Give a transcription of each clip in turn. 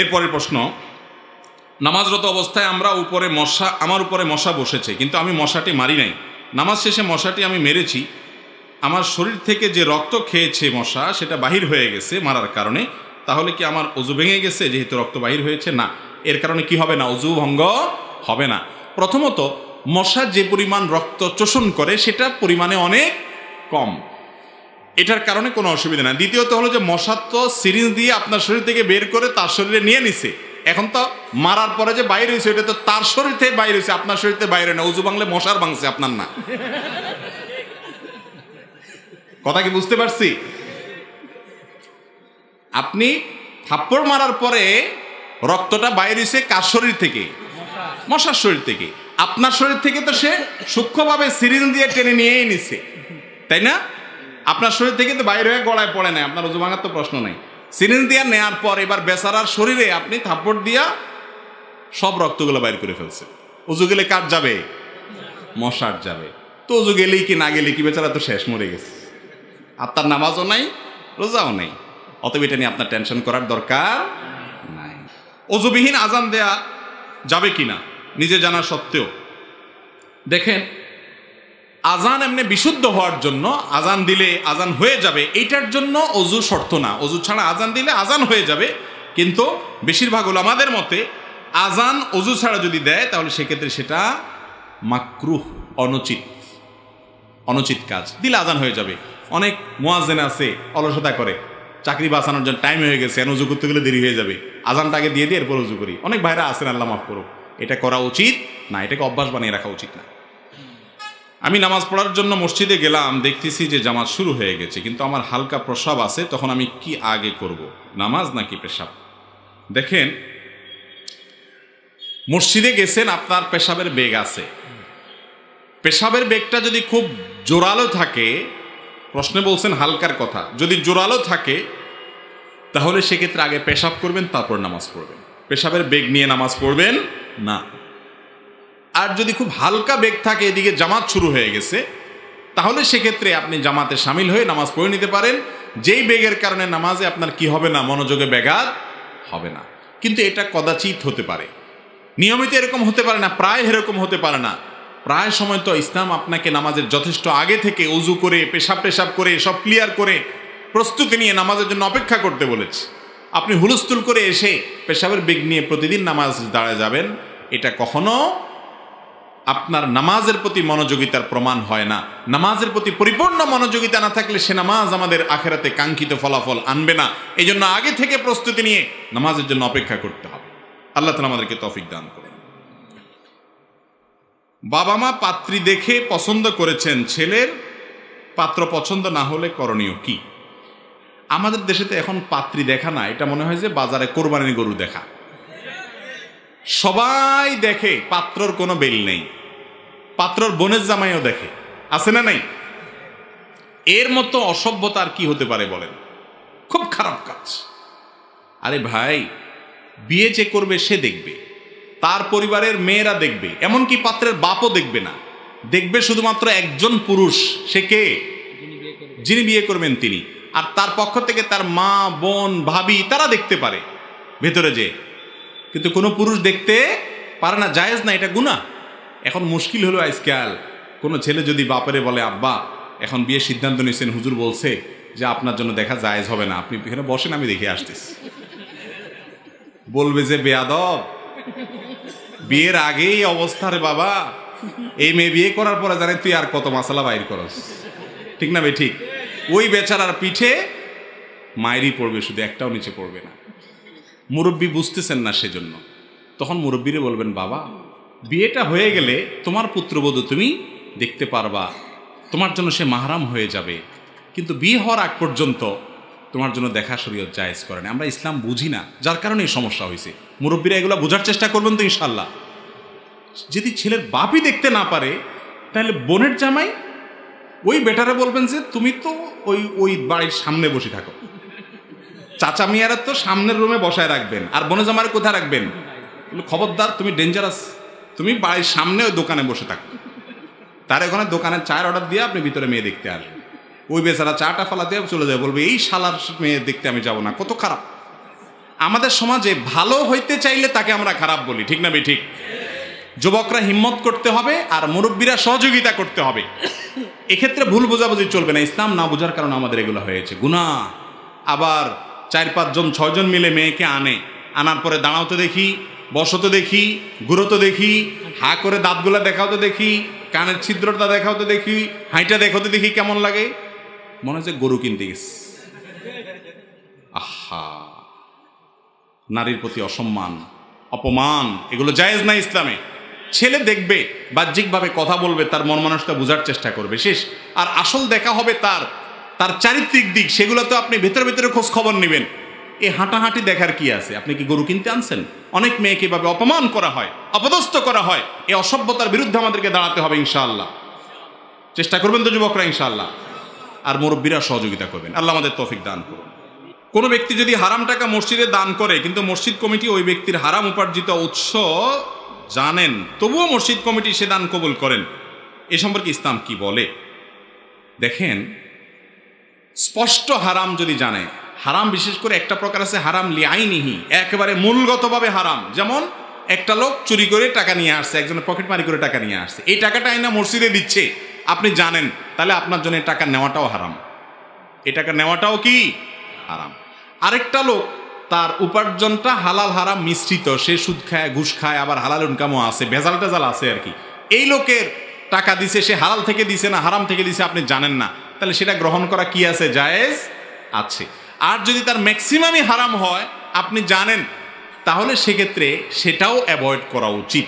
এরপরের প্রশ্ন, নামাজরত অবস্থায় আমার উপরে মশা বসেছে, কিন্তু আমি মশাটি মারি নাই। নামাজ শেষে মশাটি আমি মেরেছি, আমার শরীর থেকে যে রক্ত খেয়েছে মশা সেটা বাহির হয়ে গেছে মারার কারণে, তাহলে কি আমার অজু ভেঙে গেছে যেহেতু রক্ত বাহির হয়েছে? না, এর কারণে কি হবে না, অজু ভঙ্গ হবে না। প্রথমত, মশা যে পরিমাণ রক্ত শোষণ করে সেটা পরিমাণে অনেক কম, এটার কারণে কোনো অসুবিধা না। দ্বিতীয়ত হলো যে মশা তো সিরিঞ্জ দিয়ে আপনার শরীর থেকে বের করে তার শরীরে নিয়ে নিছে, এখন তো মারার পরে যে বাইরে হয়েছে এটা তো তার শরীর থেকে বাইরে হয়েছে, আপনার শরীর থেকে বাইরে না। অজু ভাঙলে মশার ভাঙছে, আপনার না। কথা কি বুঝতে পারছি? আপনি থাপ্পড় মারার পরে রক্তটা বাইরে হয়েছে কার শরীর থেকে? মশার শরীর থেকে। আপনার শরীর থেকে তো সে সূক্ষ্মভাবে সিরিঞ্জ দিয়ে টেনে নিয়েই নিছে, তাই না? আপনার শরীর থেকে তো বাইরে হয়ে গলায় পড়ে নাই, আপনার অজু ভাঙার তো প্রশ্ন নাই। সিরিঞ্জ দিয়ে নেওয়ার পর এবার বেচারার শরীরে আপনি থাপ্পড় দিয়া সব রক্তগুলো বাইর করে ফেলছে। অজু গেলে কার যাবে? মশার যাবে। তো অজু গেলেই কি না গেলে কি, বেচারা তো শেষ, মরে গেছে, আর তার নামাজও নাই, রোজাও নেই। অতএব এটা নিয়ে আপনার টেনশন করার দরকার নাই। অজুবিহীন আজান দেয়া যাবে কিনা নিজে জানা সত্ত্বেও, দেখেন, আজান এমনি বিশুদ্ধ হওয়ার জন্য, আজান দিলে আজান হয়ে যাবে এইটার জন্য অজু শর্ত না। অজু ছাড়া আজান দিলে আজান হয়ে যাবে, কিন্তু বেশিরভাগ উলামাদের মতে আজান অজু ছাড়া যদি দেয় তাহলে সেক্ষেত্রে সেটা মাকরুহ, অনুচিত কাজ। দিলে আজান হয়ে যাবে। অনেক মুয়াজ্জিন আছে অলসতা করে, চাকরি বাঁচানোর জন্য টাইম হয়ে গেছে, অজু করতে গেলে দেরি হয়ে যাবে, আজানটা আগে দিয়ে এরপর অজু করি। অনেক ভাইরা আছেন, আল্লাহ মাফ করুক, এটা করা উচিত না, এটাকে অভ্যাস বানিয়ে রাখা উচিত না। আমি নামাজ পড়ার জন্য মসজিদে গেলাম, দেখতেছি যে জামাত শুরু হয়ে গেছে, কিন্তু আমার হালকা প্রস্রাব আছে, তখন আমি কি আগে করব, নামাজ নাকি পেশাব? দেখেন, মসজিদে গেছেন, আপনার পেশাবের বেগ আছে, পেশাবের বেগটা যদি খুব জোরালো থাকে, প্রশ্নে বলছেন হালকার কথা, যদি জোরালো থাকে তাহলে সেক্ষেত্রে আগে পেশাব করবেন, তারপর নামাজ পড়বেন। পেশাবের বেগ নিয়ে নামাজ পড়বেন না। আর যদি খুব হালকা বেগ থাকে, এদিকে জামাত শুরু হয়ে গেছে, তাহলে সেক্ষেত্রে আপনি জামাতে সামিল হয়ে নামাজ পড়ে নিতে পারেন। যেই বেগের কারণে নামাজে আপনার কি হবে না, মনোযোগে ব্যাঘাত হবে না। কিন্তু এটা কদাচিৎ হতে পারে, নিয়মিত এরকম হতে পারে না, প্রায় এরকম হতে পারে না। প্রায় সময় তো ইসলাম আপনাকে নামাজের যথেষ্ট আগে থেকে উজু করে পেশাব করে সব ক্লিয়ার করে প্রস্তুতি নিয়ে নামাজের জন্য অপেক্ষা করতে বলেছে। আপনি হুলস্থুল করে এসে পেশাবের বেগ নিয়ে প্রতিদিন নামাজ দাঁড়ায় যাবেন, এটা কখনো আপনার নামাজের প্রতি মনোযোগিতার প্রমাণ হয় না। নামাজের প্রতি পরিপূর্ণ মনোযোগিতা না থাকলে সে নামাজ আমাদের আখেরাতে কাঙ্ক্ষিত ফলাফল আনবে না। এই জন্য আগে থেকে প্রস্তুতি নিয়ে নামাজের জন্য অপেক্ষা করতে হবে। আল্লাহ তাআলা আমাদেরকে তৌফিক দান করুন। বাবা মা পাত্রী দেখে পছন্দ করেছেন, ছেলের পাত্র পছন্দ না হলে করণীয় কি? আমাদের দেশে তো এখন পাত্রী দেখা না, এটা মনে হয় যে বাজারে কোরবানির গরু দেখা। সবাই দেখে, পাত্রর কোনো বেল নেই, পাত্রর বোনের জামাইও দেখে, আছে না নাই? এর মতো অসভ্যতা আর কি হতে পারে বলেন? খুব খারাপ কাজ। আরে ভাই, বিয়ে যে করবে সে দেখবে, তার পরিবারের মেয়েরা দেখবে, এমনকি পাত্রের বাপও দেখবে না, দেখবে শুধুমাত্র একজন পুরুষ। সে কে? যিনি বিয়ে করবেন তিনি। আর তার পক্ষ থেকে তার মা, বোন, ভাবি তারা দেখতে পারে ভেতরে যে, কিন্তু কোনো পুরুষ দেখতে পারে না, জায়েজ না, এটা গুনাহ। এখন মুশকিল হলো আজকাল, কোনো ছেলে যদি বাপরে বলে, আব্বা এখন বিয়ের সিদ্ধান্ত নিয়েছেন, হুজুর বলছে যে আপনার জন্য দেখা জায়েজ হবে না, আপনি এখানে বসেন, আমি দেখে আসতেছি। বলবে যে বেয়াদব, বিয়ের আগেই অবস্থা রে বাবা, এই মেয়ে বিয়ে করার পরে জানে তুই আর কত মাসালা বাইর করস, ঠিক না ভাই? ঠিক। ওই বেচারার পিঠে মায়েরই পড়বে, শুধু একটাও নিচে পড়বে না। মুরব্বী বুঝতেছেন না, সেজন্য তখন মুরব্বীরে বলবেন, বাবা বিয়েটা হয়ে গেলে তোমার পুত্রবধূ তুমি দেখতে পারবা, তোমার জন্য সে মাহরাম হয়ে যাবে, কিন্তু বিয়ে হওয়ার আগ পর্যন্ত তোমার জন্য দেখা শরীয়ত জায়েজ করে না। আমরা ইসলাম বুঝি না, যার কারণে এই সমস্যা হয়েছে। মুরব্বীরা এগুলো বোঝার চেষ্টা করবেন তো ইনশাল্লাহ। যদি ছেলের বাপই দেখতে না পারে, তাহলে বোনের জামাই ওই বেটারে বলবেন যে তুমি তো ওই বাড়ির সামনে বসে থাকো, চাচা মিয়ারা তো সামনের রুমে বসায় রাখবেন, আর বোনের জামাইয়ের কোথায় রাখবেন? খবরদার, তুমি ডেঞ্জারাস, তুমি বাড়ির সামনে ওই দোকানে বসে থাকো। তার ওখানে দোকানের চায়ের অর্ডার দিয়ে আপনি ভিতরে মেয়ে দেখতে আসবেন। ওই বেচারা চাটা ফালা দিয়ে চলে যাবে, বলবে এই শালার মেয়ে দেখতে আমি যাব না। কত খারাপ! আমাদের সমাজে ভালো হইতে চাইলে তাকে আমরা খারাপ বলি, ঠিক না ঠিক? যুবকরা হিম্মত করতে হবে আর মুরব্বীরা সহযোগিতা করতে হবে। এক্ষেত্রে ভুল বোঝাবুঝি চলবে না। ইসলাম না বোঝার কারণে আমাদের এগুলো হয়েছে গুনাহ। আবার 4-5 জন 6 জন মিলে মেয়েকে আনার পরে দাঁড়াও তো দেখি, বসো তো দেখি, ঘুরো তো দেখি, হা করে দাঁতগুলা দেখাও তো দেখি, কানের ছিদ্রটা দেখাও তো দেখি, হাঁইটা দেখো তো দেখি কেমন লাগে, মনে হচ্ছে গরু কিনতে গেছে। আহা, নারীর প্রতি অসম্মান, অপমান, এগুলো জায়েজ না ইসলামে। ছেলে দেখবে, বাহ্যিকভাবে কথা বলবে, তার মন মানসিকতা বোঝার চেষ্টা করবে, শেষ। আর আসল দেখা হবে তার চারিত্রিক দিক, সেগুলো তো আপনি ভেতরে ভেতরে খোঁজ খবর নেবেন। এই হাঁটাহাঁটি দেখার কি আছে? আপনি কি গরু কিনতে আনছেন? অনেক মেয়েকে এভাবে অপমান করা হয়, অপদস্থ করা হয়। এই অসভ্যতার বিরুদ্ধে আমাদেরকে দাঁড়াতে হবে ইনশাআল্লাহ। চেষ্টা করবেন তো যুবকরা ইনশাআল্লাহ। আর মুরব্বীরা সহযোগিতা করবেন। আল্লাহ আমাদের তৌফিক দান করুন। কোনো ব্যক্তি যদি হারাম টাকা মসজিদে দান করে, কিন্তু মসজিদ কমিটি ওই ব্যক্তির হারাম উপার্জিত উৎস জানেন, তবুও মসজিদ কমিটি সে দান কবুল করেন, এ সম্পর্কে ইসলাম কি বলে? দেখেন, স্পষ্ট হারাম যদি জানে, হারাম বিশেষ করে একটা প্রকার আছে হারাম লিআইনিহি, একেবারে মূলগতভাবে হারাম। যেমন একটা লোক চুরি করে টাকা নিয়ে আসছে, একজনের পকেট মারি করে টাকা নিয়ে আসছে, এই টাকাটা আইনা মসজিদে দিচ্ছে, আপনি জানেন, তাহলে আপনার জন্য টাকা নেওয়াটাও হারাম। এই টাকা নেওয়াটাও কি হারাম। আরেকটা লোক তার উপার্জনটা হালাল হারাম মিশ্রিত, সে সুদ খায়, ঘুষ খায়, আবার হালাল ইনকামও আছে, ভেজাল টেজাল আছে আর কি। এই লোকের টাকা দিছে, সে হালাল থেকে দিছে না হারাম থেকে দিছে আপনি জানেন না, তাহলে সেটা গ্রহণ করা কি আছে? জায়েজ আছে। আর যদি তার ম্যাক্সিমামই হারাম হয় আপনি জানেন, তাহলে সেক্ষেত্রে সেটাও অ্যাভয়েড করা উচিত।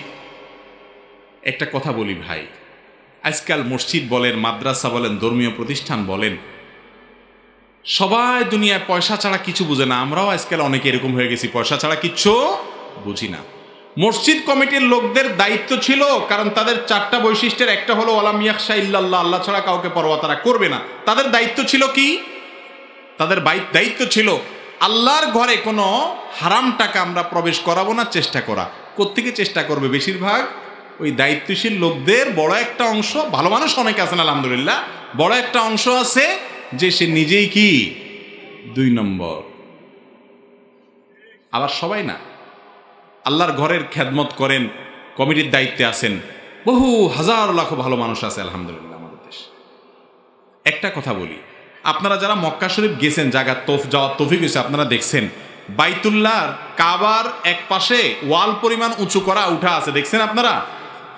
একটা কথা বলি ভাই, আজকাল মসজিদ বলেন, মাদ্রাসা বলেন, ধর্মীয় প্রতিষ্ঠান বলেন, সবাই দুনিয়ায় পয়সা ছাড়া কিছু বুঝে না। আমরাও আজকাল অনেকে এরকম হয়ে গেছি, পয়সা ছাড়া কিচ্ছু বুঝি না। মসজিদ কমিটির লোকদের দায়িত্ব ছিল, কারণ তাদের 4টা বৈশিষ্ট্যের একটা হলো ওয়ালাম ইয়াখশা ইল্লাল্লাহ, আল্লাহ ছাড়া কাউকে পরোয়া তারা করবে না। তাদের দায়িত্ব ছিল কি? তাদের দায়িত্ব ছিল আল্লাহর ঘরে কোনো হারাম টাকা আমরা প্রবেশ করাবো না, চেষ্টা করা। কোত্থেকে চেষ্টা করবে? বেশিরভাগ ওই দায়িত্বশীল লোকদের বড় একটা অংশ, ভালো মানুষ অনেক আছেন আলহামদুলিল্লাহ, বড় একটা অংশ আছে যে সে নিজেই কি 2 নম্বর। আবার সবাই না, আল্লাহর ঘরের খেদমত করেন, কমিটির দায়িত্বে আছেন, বহু হাজার লাখ ভালো মানুষ আছে আলহামদুলিল্লাহ আমাদের দেশে। একটা কথা বলি, আপনারা যারা মক্কা শরীফ গেছেন, জায়গা যাওয়ার তৌফিক হয়েছে, আপনারা দেখছেন বাইতুল্লাহর কাবার এক পাশে ওয়াল পরিমাণ উঁচু করা উঠা আছে, দেখছেন আপনারা?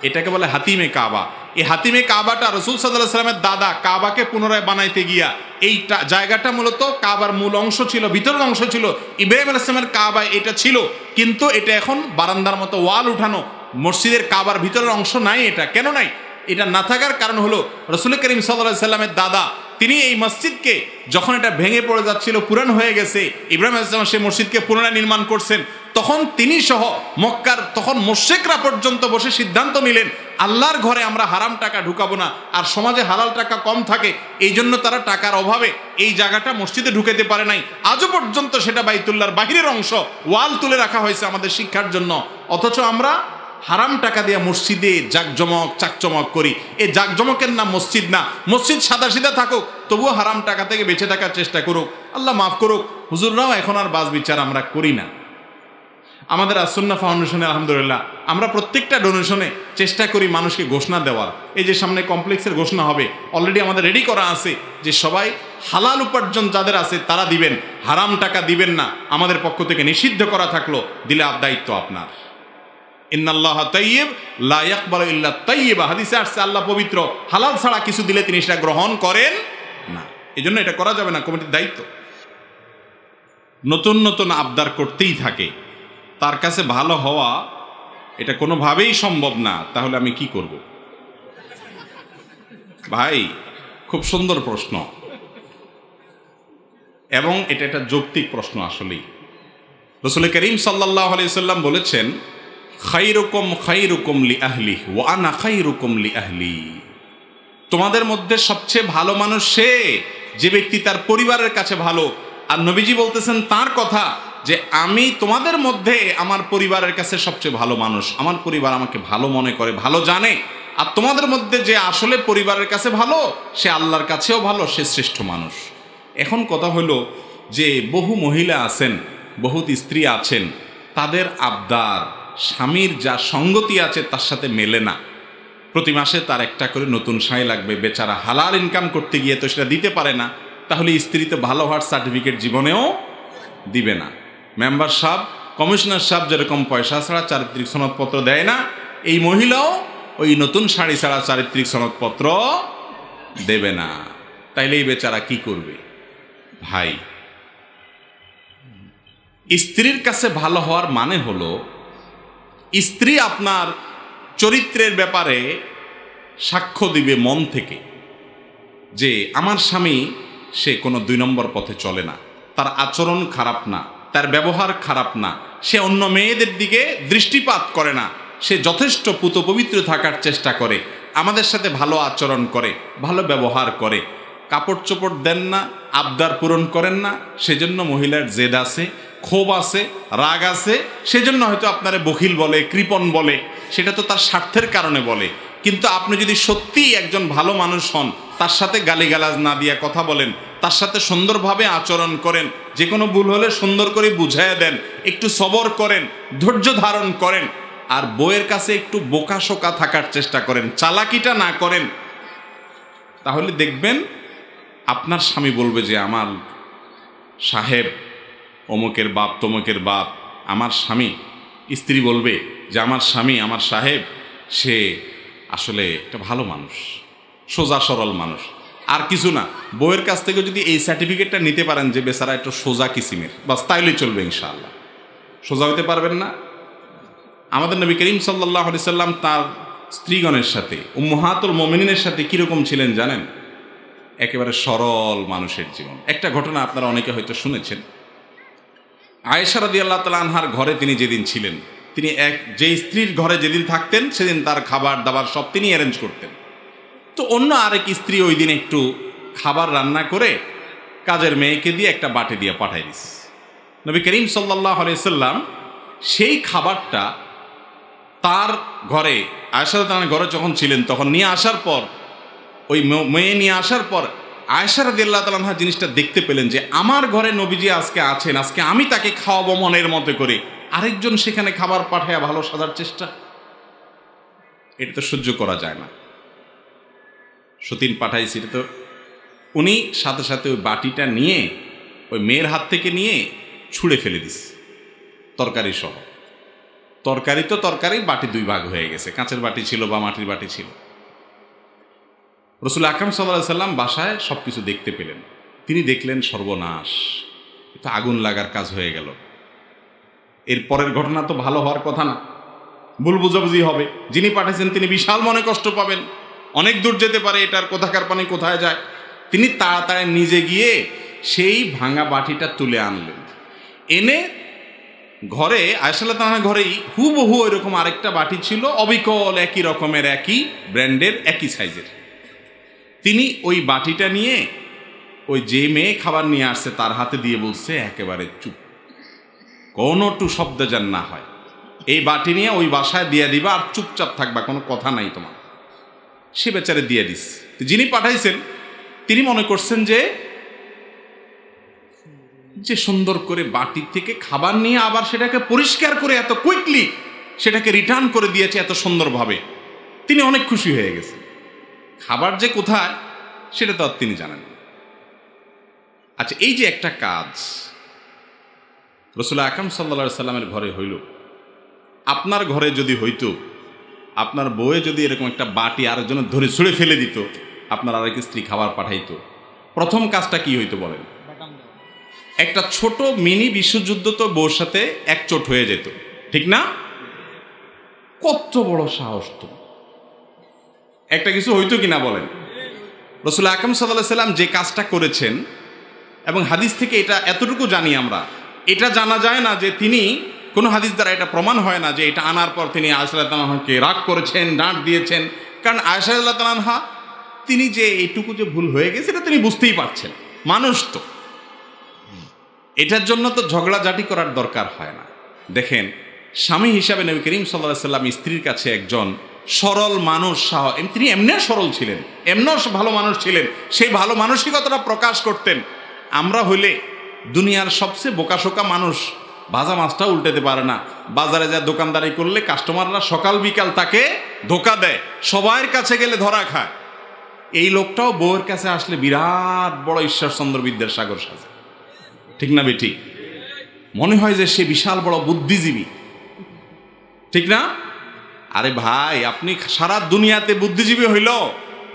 এটাকে বলে হাতিমে কাবা। এই হাতিমে কাবাটা রাসূল সাল্লাল্লাহু আলাইহি সাল্লামের দাদা কাবাকে পুনরায় বানাইতে গিয়া এইটা জায়গাটা মূলত কাবার মূল অংশ ছিল, ভিতরের অংশ ছিল, ইব্রাহিম আলাইহিস সালামের কাবা এটা ছিল, কিন্তু এটা এখন বারান্দার মতো ওয়াল উঠানো, মসজিদের কাবার ভিতরের অংশ নাই। এটা কেন নাই? এটা না থাকার কারণ হলো রাসূল করিম সাল্লাল্লাহু আলাইহি সাল্লামের দাদা তিনি এই মসজিদকে যখন এটা ভেঙে পড়ে যাচ্ছিল, পুরান হয়ে গেছে, ইব্রাহিম আলাইহিস সালাম সেই মসজিদকে পুনরায় নির্মাণ করছেন, তখন তিনি সহ মক্কার তখন মুশরিকরা পর্যন্ত বসে সিদ্ধান্ত নিলেন আল্লাহর ঘরে আমরা হারাম টাকা ঢুকাবো না। আর সমাজে হালাল টাকা কম থাকে, এই জন্য তারা টাকার অভাবে এই জায়গাটা মসজিদে ঢুকাতে পারে নাই। আজও পর্যন্ত সেটা বাইতুল্লাহর বাহিরের অংশ, ওয়াল তুলে রাখা হয়েছে আমাদের শিক্ষার জন্য। অথচ আমরা হারাম টাকা দিয়ে মসজিদে জাকজমক চাকচমক করি। এই জাকজমকের নাম মসজিদ না। মসজিদ সাদা সিধা থাকুক, তবুও হারাম টাকা থেকে বেঁচে থাকার চেষ্টা করুক। আল্লাহ মাফ করুক, হুজুররাও এখন আর বাজ বিচার আমরা করি না। আমাদের আসুন্নাহ ফাউন্ডেশনে আলহামদুলিল্লাহ আমরা প্রত্যেকটা ডোনেশনে চেষ্টা করি মানুষকে ঘোষণা দেওয়ার। এই যে সামনে কমপ্লেক্সের ঘোষণা হবে, অলরেডি আমাদের রেডি করা আছে যে সবাই হালাল উপার্জন যাদের আছে তারা দিবেন, হারাম টাকা দিবেন না। আমাদের পক্ষ থেকে নিষিদ্ধ করা থাকলো, দিলে দায়িত্ব আপনার। ইন্নাল্লাহ তাইয়্যিব লা ইয়াকবালু ইল্লা তাইয়্যিবা, হাদিসে আসছে আল্লাহ পবিত্র, হালাল ছাড়া কিছু দিলে তিনি সেটা গ্রহণ করেন না। এই জন্য এটা করা যাবে না, কমিটির দায়িত্ব। নতুন নতুন আবদার করতেই থাকে, তার কাছে ভালো হওয়া এটা কোনোভাবেই সম্ভব না, তাহলে আমি কি করব? ভাই, খুব সুন্দর প্রশ্ন, এবং এটা একটা যৌক্তিক প্রশ্ন আসলেই। রাসূল করিম সাল্লাল্লাহু আলাইহি ওয়াসাল্লাম বলেছেন, খাইরুকুম খাইরুকুম লি আহলি ওয়া আনা খাইরুকুম লি আহলি। তোমাদের মধ্যে সবচেয়ে ভালো মানুষ সে যে ব্যক্তি তার পরিবারের কাছে ভালো। আর নবীজি বলতেছেন তার কথা যে আমি তোমাদের মধ্যে আমার পরিবারের কাছে সবচেয়ে ভালো মানুষ, আমার পরিবার আমাকে ভালো মনে করে, ভালো জানে। আর তোমাদের মধ্যে যে আসলে পরিবারের কাছে ভালো, সে আল্লাহর কাছেও ভালো, সে শ্রেষ্ঠ মানুষ। এখন কথা হলো যে বহু মহিলা আছেন বহুত স্ত্রী আছেন তাদের আবদার স্বামীর যা সঙ্গতি আছে তার সাথে মেলে না। প্রতি মাসে তার একটা করে নতুন শাড়ি লাগবে, বেচারা হালাল ইনকাম করতে গিয়ে তো সেটা দিতে পারে না, তাহলে স্ত্রী তো ভালো হওয়ার সার্টিফিকেট জীবনেও দিবে না। মেম্বার সাহেব, কমিশনার সাহেব যেরকম পয়সা ছাড়া চারিত্রিক সনদপত্র দেয় না, এই মহিলাও ওই নতুন শাড়ি ছাড়া চারিত্রিক সনদপত্র দেবে না। তাইলে এই বেচারা কি করবে? ভাই, স্ত্রীর কাছে ভালো হওয়ার মানে হলো স্ত্রী আপনার চরিত্রের ব্যাপারে সাক্ষ্য দিবে মন থেকে যে আমার স্বামী সে কোনো 2 নম্বর পথে চলে না, তার আচরণ খারাপ না, তার ব্যবহার খারাপ না, সে অন্য মেয়েদের দিকে দৃষ্টিপাত করে না, সে যথেষ্ট পুত পবিত্র থাকার চেষ্টা করে, আমাদের সাথে ভালো আচরণ করে, ভালো ব্যবহার করে, কাপড় চোপড় দেন না, আবদার পূরণ করেন না, সেজন্য মহিলার জেদ আছে, ক্ষোভ আছে, রাগ আছে, সেজন্য হয়তো আপনারে বখিল বলে, কৃপণ বলে, সেটা তো তার স্বার্থের কারণে বলে। কিন্তু আপনি যদি সত্যিই একজন ভালো মানুষ হন, তার সাথে গালিগালাজ না দিয়ে কথা বলেন, তার সাথে সুন্দরভাবে আচরণ করেন, যে কোনো ভুল হলে সুন্দর করে বুঝাইয়া দেন, একটু সবর করেন, ধৈর্য ধারণ করেন, আর বউয়ের কাছে একটু বোকাশোকা থাকার চেষ্টা করেন, চালাকিটা না করেন, তাহলে দেখবেন আপনার স্বামী বলবে যে আমার সাহেব অমুকের বাপ তমুকের বাপ। আমার স্বামী, স্ত্রী বলবে যে আমার স্বামী, আমার সাহেব, সে আসলে একটা ভালো মানুষ, সোজা সরল মানুষ, আর কিছু না। বউয়ের কাছ থেকে যদি এই সার্টিফিকেটটা নিতে পারেন যে বেচারা একটু সোজা কিসিমের, বাস তাইলেই চলবে ইনশাআল্লাহ। সোজা হতে পারবেন না? আমাদের নবী করিম সাল্লাল্লাহু আলাইহি সাল্লাম তার স্ত্রীগণের সাথে, উম্মাহাতুল মুমিনিনের সাথে কীরকম ছিলেন জানেন? একেবারে সরল মানুষের জীবন। একটা ঘটনা আপনারা অনেকে হয়তো শুনেছেন। আয়েশা রাদিয়াল্লাহু তাআলা আনহার ঘরে তিনি যেদিন ছিলেন, তিনি যে স্ত্রীর ঘরে যেদিন থাকতেন সেদিন তার খাবার দাবার সব তিনি অ্যারেঞ্জ করতেন। তো অন্য আরেক স্ত্রী ওই দিন একটু খাবার রান্না করে কাজের মেয়েকে দিয়ে একটা বাটি দিয়ে পাঠাই দিস। নবী করিম সাল্লাল্লাহু আলাইহি সাল্লাম সেই খাবারটা তার ঘরে, আয়েশা রাদিয়াল্লাহু ঘরে যখন ছিলেন তখন নিয়ে আসার পর, ওই মেয়ে নিয়ে আসার পর আয়েশা রাদিয়াল্লাহু তাআলা আনহা জিনিসটা দেখতে পেলেন যে আমার ঘরে নবীজি আজকে আছেন, আজকে আমি তাকে খাওয়াবো মনের মতো করে, আরেকজন সেখানে খাবার পাঠায়া ভালো সাজার চেষ্টা, এটা তো সহ্য করা যায় না। সতীন পাঠাইছি, এটা তো উনি সাথে সাথে ওই বাটিটা নিয়ে ওই মেয়ের হাত থেকে নিয়ে ছুঁড়ে ফেলে দিস, তরকারি সহ। তরকারি তো তরকারি, বাটি 2 ভাগ হয়ে গেছে, কাঁচের বাটি ছিল বা মাটির বাটি ছিল। রাসূল আকরাম সাল্লাল্লাহু আলাইহি সাল্লাম বাসায় সব কিছু দেখতে পেলেন। তিনি দেখলেন সর্বনাশ, এটা আগুন লাগার কাজ হয়ে গেল। এর পরের ঘটনা তো ভালো হওয়ার কথা না, ভুল বুঝাবুঝি হবে, যিনি পাঠিয়েছেন তিনি বিশাল মনে কষ্ট পাবেন, অনেক দূর যেতে পারে, এটার কোথাকার পানি কোথায় যায়। তিনি তাড়াতাড়ি নিজে গিয়ে সেই ভাঙা বাটিটা তুলে আনলেন, এনে ঘরে আয়েশা রাদিয়াল্লাহু তাআলার ঘরেই হুবহু এরকম আরেকটা বাটি ছিল, অবিকল একই রকমের, একই ব্র্যান্ডের, একই সাইজের। তিনি ওই বাটিটা নিয়ে ওই যে মেয়ে খাবার নিয়ে আসছে তার হাতে দিয়ে বলছে, একেবারে চুপ, কোনো টু শব্দ যেন না হয়, এই বাটি নিয়ে ওই বাসায় দিয়ে দিবা আর চুপচাপ থাকবা, কোনো কথা নাই তোমার। সে বেচারে দিয়ে দিস। যিনি পাঠাইছেন তিনি মনে করছেন যে সুন্দর করে বাটি থেকে খাবার নিয়ে আবার সেটাকে পরিষ্কার করে এত কুইকলি সেটাকে রিটার্ন করে দিয়েছে এত সুন্দরভাবে, তিনি অনেক খুশি হয়ে গেছেন। খাবার যে কোথায় সেটা তো আর তিনি জানেন না। আচ্ছা, এই যে একটা কাজ রাসূল আকরাম সাল্লাল্লাহু আলাইহি সাল্লামের ঘরে হইল, আপনার ঘরে যদি হইতো, আপনার বউয়ে যদি এরকম একটা বাটি আরেকজনের ধরে ছুঁড়ে ফেলে দিত, আপনার আরেক স্ত্রী খাবার পাঠাইতো, প্রথম কাজটা কি হইতো বলেন? একটা ছোট মিনি বিশ্বযুদ্ধ তো বউর সাথে একচোট হয়ে যেত, ঠিক না? কত বড় সাহস! তো একটা কিছু হইতো কিনা বলেন? রাসূল আকরাম সাল্লাল্লাহু আলাইহি সাল্লাম যে কাজটা করেছেন, এবং হাদিস থেকে এটা এতটুকু জানি আমরা, এটা জানা যায় না যে তিনি, কোনো হাদিস দ্বারা এটা প্রমাণ হয় না যে এটা আনার পর তিনি আয়েশা রাদিয়াল্লাহু আনহাকে রাগ করেছেন, ডাঁট দিয়েছেন। কারণ আয়েশা রাদিয়াল্লাহু আনহা তিনি যে এইটুকু যে ভুল হয়ে গেছে এটা তিনি বুঝতেই পারছেন, মানুষ তো, এটার জন্য তো ঝগড়াঝাটি করার দরকার হয় না। দেখেন, স্বামী হিসাবে নবী করিম সাল্লাল্লাহু আলাইহি সাল্লাম স্ত্রীর কাছে একজন সরল মানুষ, তিনি এমনি সরল ছিলেন, এমনও ভালো মানুষ ছিলেন, সেই ভালো মানসিকতাটা প্রকাশ করতেন। আমরা হইলে দুনিয়ার সবচেয়ে বোকাশোকা মানুষ ভাজা মাছটা উল্টাতে পারে না, বাজারে যা দোকানদারি করলে কাস্টমাররা সকাল বিকাল তাকে ধোকা দেয়, সবার কাছে গেলে ধরা খায়। এই লোকটাও বউয়ের কাছে আসলে বিরাট বড় ঈশ্বরচন্দ্র বিদ্যাসাগর সাজে, ঠিক না বেটি? মনে হয় যে সে বিশাল বড় বুদ্ধিজীবী, ঠিক না? আরে ভাই, আপনি সারা দুনিয়াতে বুদ্ধিজীবী হইল,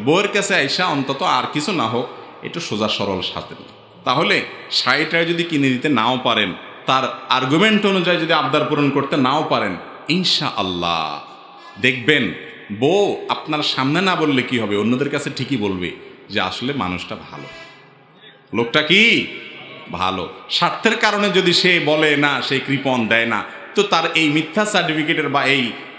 বউয়ের কাছে আইসা অন্তত আর কিছু না হোক একটু সোজা সরল সাজেন। তাহলে শাড়িটা যদি কিনে দিতে নাও পারেন, তার আর্গুমেন্ট অনুযায়ী যদি আবদার পূরণ করতে নাও পারেন, ইনশাআল্লাহ দেখবেন বউ আপনার সামনে না বললে কি হবে, অন্যদের কাছে ঠিকই বলবে যে আসলে মানুষটা ভালো, লোকটা কি ভালো। স্বার্থের কারণে যদি সে বলে না, সে কৃপণ দেয় না, তো তার এই মিথ্যা সার্টিফিকেটের বা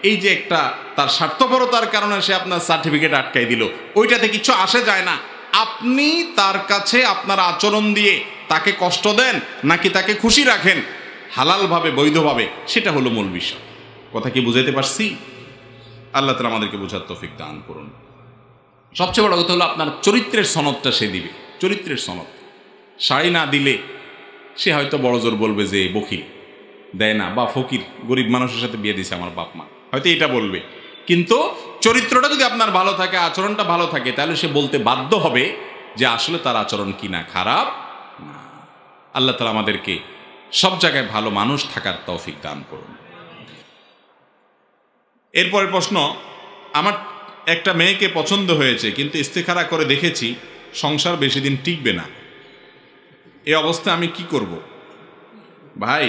এই যে একটা তার স্বার্থপরতার কারণে সে আপনার সার্টিফিকেট আটকাই দিল, ওইটাতে কিছু আসে যায় না। আপনি তার কাছে আপনার আচরণ দিয়ে তাকে কষ্ট দেন নাকি তাকে খুশি রাখেন হালালভাবে বৈধভাবে, সেটা হলো মূল বিষয়। কথা কি বুঝাইতে পারছি? আল্লাহ তাআলা আমাদেরকে বোঝার তৌফিক দান করুন। সবচেয়ে বড় কথা হলো আপনার চরিত্রের সনদটা সে দিবে, চরিত্রের সনদ। শাড়ি না দিলে সে হয়তো বড় জোর বলবে যে বখিল, দেয় না, বা ফকির, গরিব মানুষের সাথে বিয়ে দিছে আমার বাপ মা, হয়তো এটা বলবে। কিন্তু চরিত্রটা যদি আপনার ভালো থাকে, আচরণটা ভালো থাকে, তাহলে সে বলতে বাধ্য হবে যে আসলে তার আচরণ কিনা খারাপ না। আল্লাহ তাআলা আমাদেরকে সব জায়গায় ভালো মানুষ থাকার তৌফিক দান করুন। এরপরের প্রশ্ন, আমার একটা মেয়েকে পছন্দ হয়েছে কিন্তু ইস্তেখারা করে দেখেছি সংসার বেশি দিন টিকবে না, এই অবস্থা আমি কি করব? ভাই,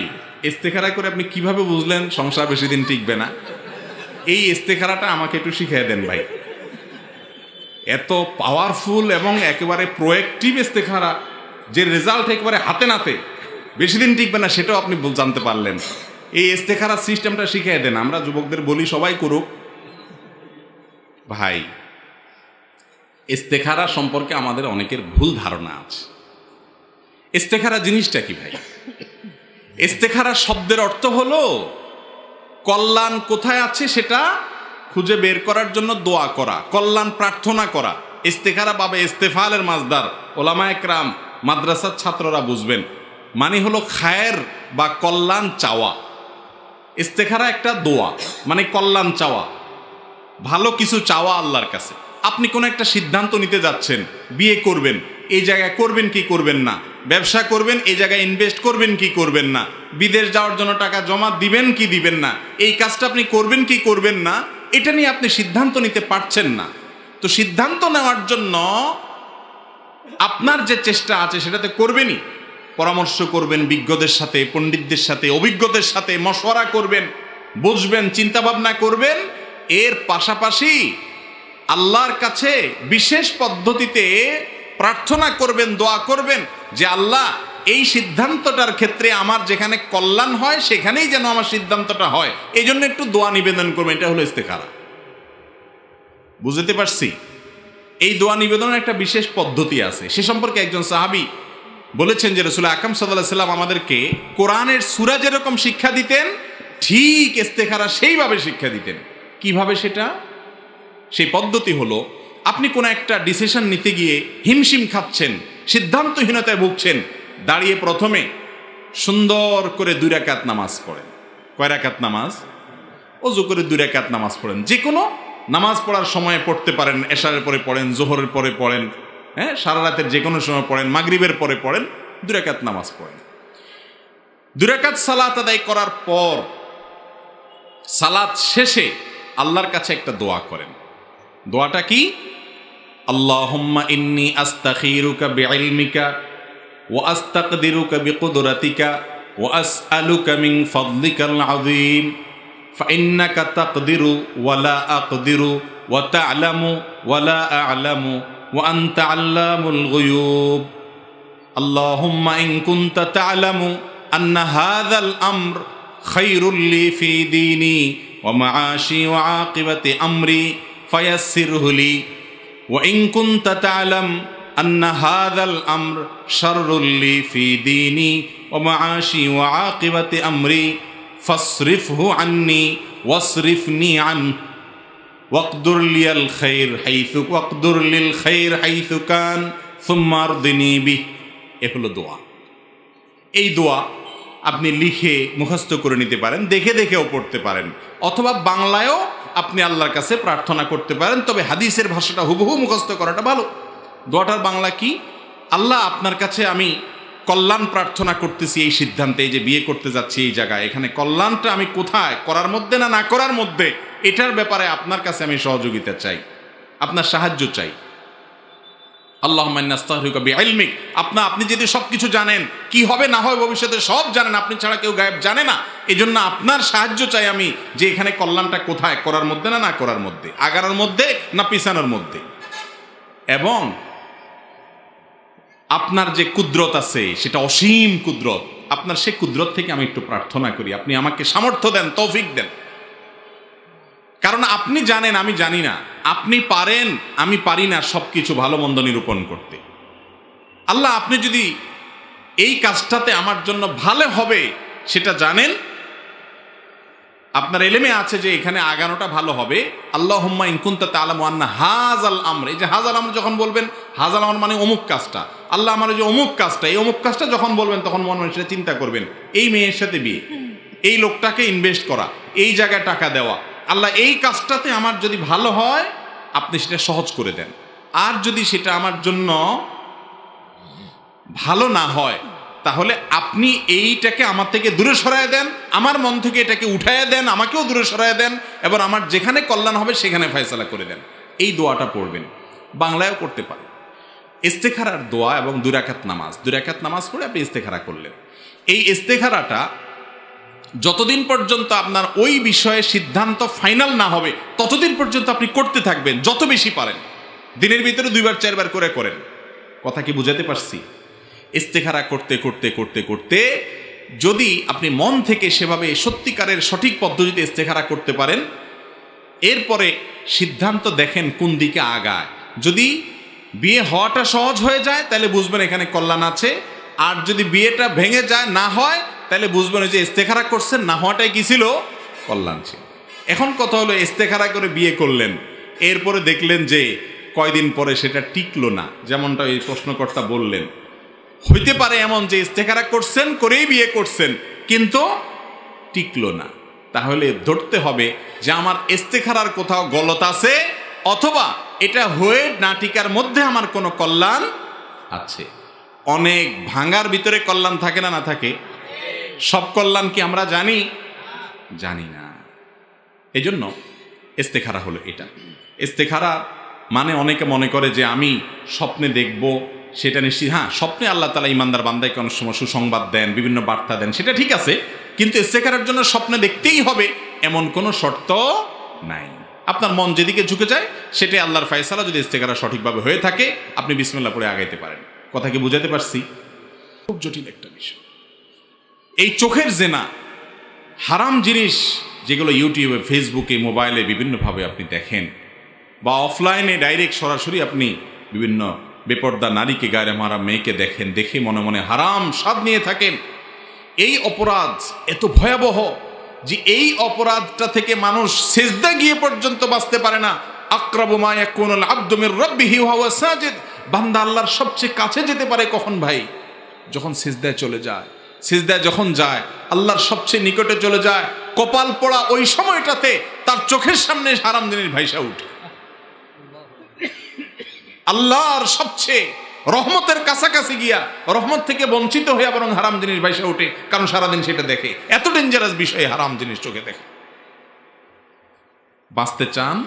ইস্তেখারা করে আপনি কিভাবে বুঝলেন সংসার বেশি দিন টিকবে না? এই ইস্তেখারাটা আমাকে একটু শিখিয়ে দেন ভাই। এত পাওয়ারফুল এবং একেবারে প্রোয়েক্টিভ ইস্তেখারা, যে রেজাল্ট একেবারে হাতে নাতে, বেশি দিন টিকবে না সেটাও আপনি জানতে পারলেন। এই ইস্তেখারা সিস্টেমটা শিখিয়ে দেন। আমরা যুবকদের বলি সবাই করুক। ভাই, ইস্তেখারা সম্পর্কে আমাদের অনেকের ভুল ধারণা আছে। ইস্তেখারা জিনিসটা কি ভাই? ইস্তেখারা শব্দের অর্থ হলো কল্যাণ কোথায় আছে সেটা খুঁজে বের করার জন্য দোয়া করা, কল্যাণ প্রার্থনা করা। ইস্তেখারা পাবে ইস্তেফালের মাজদার, ওলামায়ে কেরাম, মাদ্রাসার ছাত্ররা বুঝবেন। মানে হলো খায়ের বা কল্যাণ চাওয়া। ইস্তেখারা একটা দোয়া, মানে কল্যাণ চাওয়া, ভালো কিছু চাওয়া আল্লাহর কাছে। আপনি কোনো একটা সিদ্ধান্ত নিতে যাচ্ছেন, বিয়ে করবেন, এই জায়গায় করবেন কি করবেন না, ব্যবসা করবেন, এই জায়গায় ইনভেস্ট করবেন কি করবেন না, বিদেশ যাওয়ার জন্য টাকা জমা দিবেন কি দিবেন না, এই কাজটা আপনি করবেন কি করবেন না, এটা নিয়ে আপনি সিদ্ধান্ত নিতে পারছেন না। তো সিদ্ধান্ত নেওয়ার জন্য আপনার যে চেষ্টা আছে সেটাতে করবেনই, পরামর্শ করবেন বিজ্ঞদের সাথে, পণ্ডিতদের সাথে, অভিজ্ঞদের সাথে মশওয়ারা করবেন, বুঝবেন, চিন্তা ভাবনা করবেন। এর পাশাপাশি আল্লাহর কাছে বিশেষ পদ্ধতিতে প্রার্থনা করবেন, দোয়া করবেন যে আল্লাহ, এই সিদ্ধান্তটার ক্ষেত্রে আমার যেখানে কল্যাণ হয় সেখানেই যেন আমার সিদ্ধান্তটা হয়, এই জন্য একটু দোয়া নিবেদন করবেন। এটা হলো ইস্তেখারা। বুঝতে পারছি? এই দোয়া নিবেদনের একটা বিশেষ পদ্ধতি আছে। সে সম্পর্কে একজন সাহাবী বলেছেন যে রাসূল আকরাম সাল্লাল্লাহু আলাইহি ওয়াসাল্লাম আমাদেরকে কোরআনের সূরা যেরকম শিক্ষা দিতেন, ঠিক ইস্তেখারা সেইভাবে শিক্ষা দিতেন। কিভাবে সেটা? সেই পদ্ধতি হলো, আপনি কোনো একটা ডিসিশন নিতে গিয়ে হিমশিম খাচ্ছেন, সিদ্ধান্তহীনতায় ভুগছেন, দাঁড়িয়ে প্রথমে সুন্দর করে 2 রাকাত নামাজ পড়েন। কয় রাকাত নামাজ? ওযু করে 2 রাকাত নামাজ পড়েন। যে কোনো নামাজ পড়ার সময় পড়তে পারেন, এশারের পরে পড়েন, জোহরের পরে পড়েন, হ্যাঁ, সারা রাতের যে কোনো সময় পড়েন, মাগরিবের পরে পড়েন, 2 রাকাত নামাজ পড়েন। 2 রাকাত সালাত আদায় করার পর সালাত শেষে আল্লাহর কাছে একটা দোয়া করেন। দোয়াটা কি? আল্লাহুম্মা ইন্নী আস্তাখিরুকা বিইলমিকা ওয়া আস্তাকদিরুকা বিকুদরাতিকা ওয়া আসআলুকা মিন ফাদলিকাল আযীম ফাইন্নাকা তাকদিরু ওয়া লা আকদিরু ওয়া তা'লামু ওয়া লা আ'লামু ওয়া আনতা আল্লামুল গুয়ুব। আল্লাহুম্মা ইন কুনতা তা'লামু আন্না হাযাল আমর খায়রুল লি ফি দীনি ওয়া মাআশি ওয়া আকিবাতি আমরি ফায়াসসিরহু লি ওয়া ইন কুনতা তা'লাম আন্না হাযাল আমর শাররুল লি ফি দীনি ওয়া মাআশি ওয়া আকিবাতি আমরি ফাসরিফহু আন্নি ওয়াসরিফনি আনহু ওয়াকদুর লিয়াল খায়র হাইসু ওয়াকদুর লিল খায়র হাইসু কান সুম্মা আরদিনি বিহি। এ হলো দোয়া। এই দোয়া আপনি লিখে মুখস্থ করে নিতে পারেন, দেখে দেখেও পড়তে পারেন, অথবা বাংলায়ও আপনি আল্লাহর কাছে প্রার্থনা করতে পারেন। তবে হাদিসের ভাষাটা হুবহু মুখস্থ করাটা ভালো। দোয়াটার বাংলা কি? আল্লাহ, আপনার কাছে আমি কল্যাণ প্রার্থনা করতেছি এই সিদ্ধান্তে, এই যে বিয়ে করতে যাচ্ছি এই জায়গায়, এখানে কল্যাণটা আমি কোথায়, করার মধ্যে না না করার মধ্যে, এটার ব্যাপারে আপনার কাছে আমি সহযোগিতা চাই, আপনার সাহায্য চাই। আল্লাহুম্মা ইন্নী আস্তাগফিরুকা বিইলমিক, আপনি যদি সবকিছু জানেন, কি হবে না হবে ভবিষ্যতে সব জানেন, আপনি ছাড়া কেউ গায়েব জানে না, এজন্য আপনার সাহায্য চাই আমি, যে এখানে কল্যাণটা কোথায়, করার মধ্যে না না করার মধ্যে, আগানোর মধ্যে না পিছানোর মধ্যে। এবং আপনার যে কুদরত আছে সেটা অসীম কুদরত, আপনার সে কুদরত থেকে আমি একটু প্রার্থনা করি, আপনি আমাকে সামর্থ্য দেন, তৌফিক দেন। কারণ আপনি জানেন আমি জানি না, আপনি পারেন আমি পারি না সবকিছু ভালো মন্দ নিরূপণ করতে। আল্লাহ, আপনি যদি এই কাজটাতে আমার জন্য ভালো হবে সেটা জানেন, আপনার এলেমে আছে যে এখানে আগানোটা ভালো হবে। আল্লাহুম্মা ইন কুনতা তা'লামু আন্না হাযাল আমর, এই যে হাযাল আমর যখন বলবেন, হাযাল আমর মানে অমুক কাজটা, আল্লাহ আমার যে অমুক কাজটা, এই অমুক কাজটা যখন বলবেন তখন মনে মনে সেটা চিন্তা করবেন, এই মেয়ের সাথে বিয়ে, এই লোকটাকে ইনভেস্ট করা, এই জায়গায় টাকা দেওয়া, আল্লাহ এই কাজটাতে আমার যদি ভালো হয় আপনি সেটা সহজ করে দেন। আর যদি সেটা আমার জন্য ভালো না হয় তাহলে আপনি এইটাকে আমার থেকে দূরে সরায় দেন, আমার মন থেকে এটাকে উঠায় দেন, আমাকেও দূরে সরায় দেন, এবং আমার যেখানে কল্যাণ হবে সেখানে ফয়সালা করে দেন। এই দোয়াটা পড়বেন, বাংলায়ও করতে পারেন। ইস্তেখারার দোয়া এবং 2 রাকাত নামাজ, 2 রাকাত নামাজ পড়ে আপনি ইস্তেখারা করলেন। এই ইস্তেখারাটা যতদিন পর্যন্ত আপনার ওই বিষয়ে সিদ্ধান্ত ফাইনাল না হবে ততদিন পর্যন্ত আপনি করতে থাকবেন, যত বেশি পারেন। দিনের ভিতরে 2 বার 4 বার করে করেন। কথা কি বুঝাতে পারছি? ইস্তেখারা করতে করতে করতে করতে যদি আপনি মন থেকে সেভাবে সত্যিকারের সঠিক পদ্ধতিতে ইস্তেখারা করতে পারেন, এরপরে সিদ্ধান্ত দেখেন কোন দিকে আগায়। যদি বিয়ে হওয়াটা সহজ হয়ে যায় তাহলে বুঝবেন এখানে কল্যাণ আছে, আর যদি বিয়েটা ভেঙে যায়, না হয়, তাহলে বুঝবেন যে ইস্তেখারা করছেন, না হওয়াটাই কি ছিল, কল্যাণ ছিল। এখন কথা হলো, ইস্তেখারা করে বিয়ে করলেন, এরপরে দেখলেন যে কয়দিন পরে সেটা টিকলো না, যেমনটা এই প্রশ্নকর্তা বললেন। হইতে পারে এমন যে ইস্তেখারা করছেন, করেই বিয়ে করছেন, কিন্তু টিকলো না। তাহলে ধরতে হবে যে আমার ইস্তেখারার কোথাও গলত আছে, অথবা এটা হয়ে না টিকার মধ্যে আমার কোনো কল্যাণ আছে। অনেক ভাঙার ভিতরে কল্যাণ থাকে না, না থাকে? সব কল্যাণ কি আমরা জানি? জানি না। এজন্য ইস্তেখারা হলো এটা। ইস্তেখারা মানে অনেকে মনে করে যে আমি স্বপ্নে দেখব, সেটা নিশ্চিত। হ্যাঁ, স্বপ্নে আল্লাহ তাআলা ইমানদার বান্দাকে অনেক সময় সুসংবাদ দেন, বিভিন্ন বার্তা দেন, সেটা ঠিক আছে, কিন্তু ইস্তেখারার জন্য স্বপ্নে দেখতেই হবে এমন কোনো শর্ত নাই। আপনার মন যেদিকে ঝুঁকে যায় সেটাই আল্লাহর ফয়সালা। যদি ইস্তেখারা সঠিকভাবে হয়ে থাকে আপনি বিসমিল্লাহ পড়ে আগাইতে পারেন। কথা কি বুঝাতে পারছি? খুব জটিল একটা বিষয় এই চোখের জেনা, হারাম জিনিস যেগুলো ইউটিউবে, ফেসবুকে, মোবাইলে বিভিন্নভাবে আপনি দেখেন, বা অফলাইনে ডাইরেক্ট সরাসরি আপনি বিভিন্ন বেপর্দা নারীকে, গায়ে মারা মেয়েকে দেখেন, দেখে মনে মনে হারাম স্বাদ নিয়ে থাকেন। এই অপরাধ এত ভয়াবহ যে এই অপরাধটা থেকে মানুষ সিজদা গিয়ে পর্যন্ত বাঁচতে পারে না। আকরাবু মা ইয়াকুনুল আবদু মির রাব্বিহি ওয়া হুয়া সাজিদ, বান্দা আল্লাহর সবচেয়ে কাছে যেতে পারে কখন ভাই? যখন সিজদায় চলে যায়। সিজদায় যখন যায় আল্লাহর সবচেয়ে নিকটে চলে যায়, কপাল পোড়া ওই সময়টাতে তার চোখের সামনে হারাম জিনিস ভাইসা উঠে। আল্লাহর সবচেয়ে রহমতের কাছাকাছি গিয়া রহমত থেকে বঞ্চিত হইয়া বরং হারাম জিনিস ভাইসা উঠে, কারণ সারাদিন সেটা দেখে। এত ডেঞ্জারাস বিষয় হারাম জিনিস চোখে দেখে। বাঁচতে চান,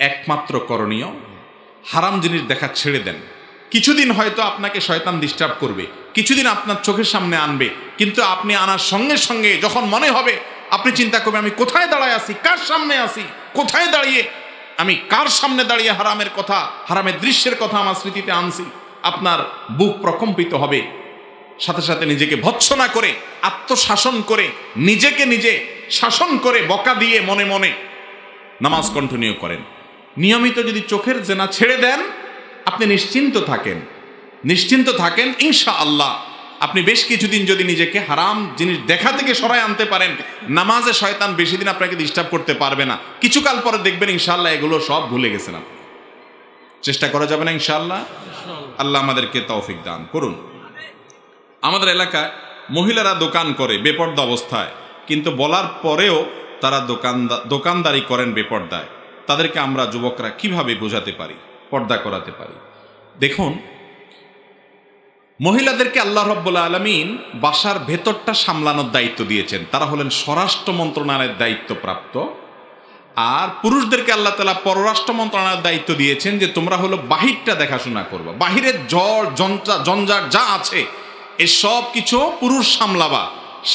একমাত্র করণীয় হারাম জিনিস দেখা ছেড়ে দেন। কিছুদিন হয়তো আপনাকে শয়তান ডিস্টার্ব করবে, কিছুদিন আপনার চোখের সামনে আনবে, কিন্তু আপনি আনার সঙ্গে সঙ্গে যখন মনে হবে আপনি চিন্তা করবেন আমি কোথায় দাঁড়ায় আছি, কার সামনে আছি, কোথায় দাঁড়িয়ে আমি কার সামনে দাঁড়িয়ে হারামের কথা, হারামের দৃশ্যের কথা আমার স্মৃতিতে আনছি। আপনার বুক প্রকম্পিত হবে। সাথে সাথে নিজেকে ভৎসনা করে, আত্মশাসন করে, নিজেকে নিজে শাসন করে, বকা দিয়ে মনে মনে নামাজ কন্টিনিউ করেন। নিয়মিত যদি চোখের জেনা ছেড়ে দেন, আপনি নিশ্চিন্ত থাকেন ইনশাআল্লাহ। আপনি বেশ কিছুদিন যদি নিজেকে হারাম জিনিস দেখা থেকে সরায় আনতে পারেন, নামাজে শয়তান বেশি দিন আপনাকে ডিস্টার্ব করতে পারবে না। কিছুকাল পরে দেখবেন ইনশাআল্লাহ এগুলো সব ভুলে গেছেন আপনি। চেষ্টা করা যাবে না ইনশাআল্লাহ? আল্লাহ আমাদেরকে তৌফিক দান করুন। আমাদের এলাকায় মহিলারা দোকান করে বেপর্দা অবস্থায়, কিন্তু বলার পরেও তারা দোকানদারি করেন বেপর্দায়। তাদেরকে আমরা যুবকরা কিভাবে বোঝাতে পারি, পর্দা করাতে পারি? দেখুন, মহিলাদেরকে আল্লাহ রাব্বুল আলামিন বাসার ভেতরটা সামলানোর দায়িত্ব দিয়েছেন, তারা হলেন স্বরাষ্ট্র মন্ত্রণালয়ের দায়িত্বপ্রাপ্ত। আর পুরুষদেরকে আল্লাহ তাআলা পররাষ্ট্র মন্ত্রণালয়ের দায়িত্ব দিয়েছেন যে তোমরা হলো বাহিরটা দেখাশোনা করবা, বাহিরের জঞ্জাট যা আছে এসব কিছু পুরুষ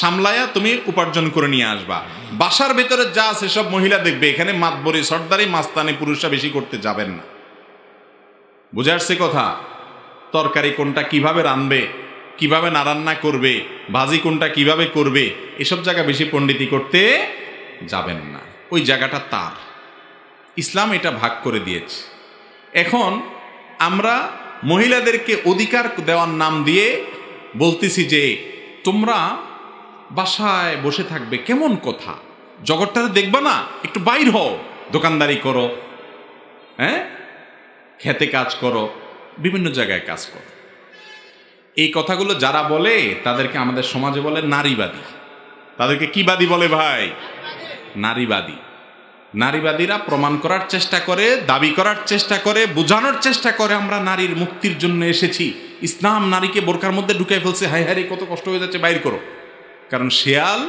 সামলায়া তুমি উপার্জন করে নিয়ে আসবা। বাসার ভেতরে যা আছে সব মহিলা দেখবে। এখানে মাতবরি সর্দারি মাস্তানি পুরুষরা বেশি করতে যাবেন না। বুঝে আসছে কথা? তরকারি কোনটা কিভাবে রানবে, কিভাবে না রান্না করবে, ভাজি কোনটা কিভাবে করবে, এসব জায়গা বেশি পণ্ডিতি করতে যাবেন না। ওই জায়গাটা তার, ইসলাম এটা ভাগ করে দিয়েছে। এখন আমরা মহিলাদেরকে অধিকার দেওয়ার নাম দিয়ে বলতেছি যে তোমরা বাসায় বসে থাকবে, কেমন কথা, জগৎটাতে দেখবা না, একটু বাইর হও, দোকানদারি করো, খেতে কাজ করো, বিভিন্ন জায়গায় কাজ করো। এই কথাগুলো যারা বলে তাদেরকে আমাদের সমাজে বলে নারীবাদী। তাদেরকে কি বাদী বলে ভাই? নারীবাদী। নারীবাদীরা প্রমাণ করার চেষ্টা করে, দাবি করার চেষ্টা করে, বোঝানোর চেষ্টা করে আমরা নারীর মুক্তির জন্য এসেছি, ইসলাম নারীকে বোরকার মধ্যে ঢুকাই ফেলছে, হায় হায় কত কষ্ট হয়ে যাচ্ছে, বাইর করো। কারণ শিয়াল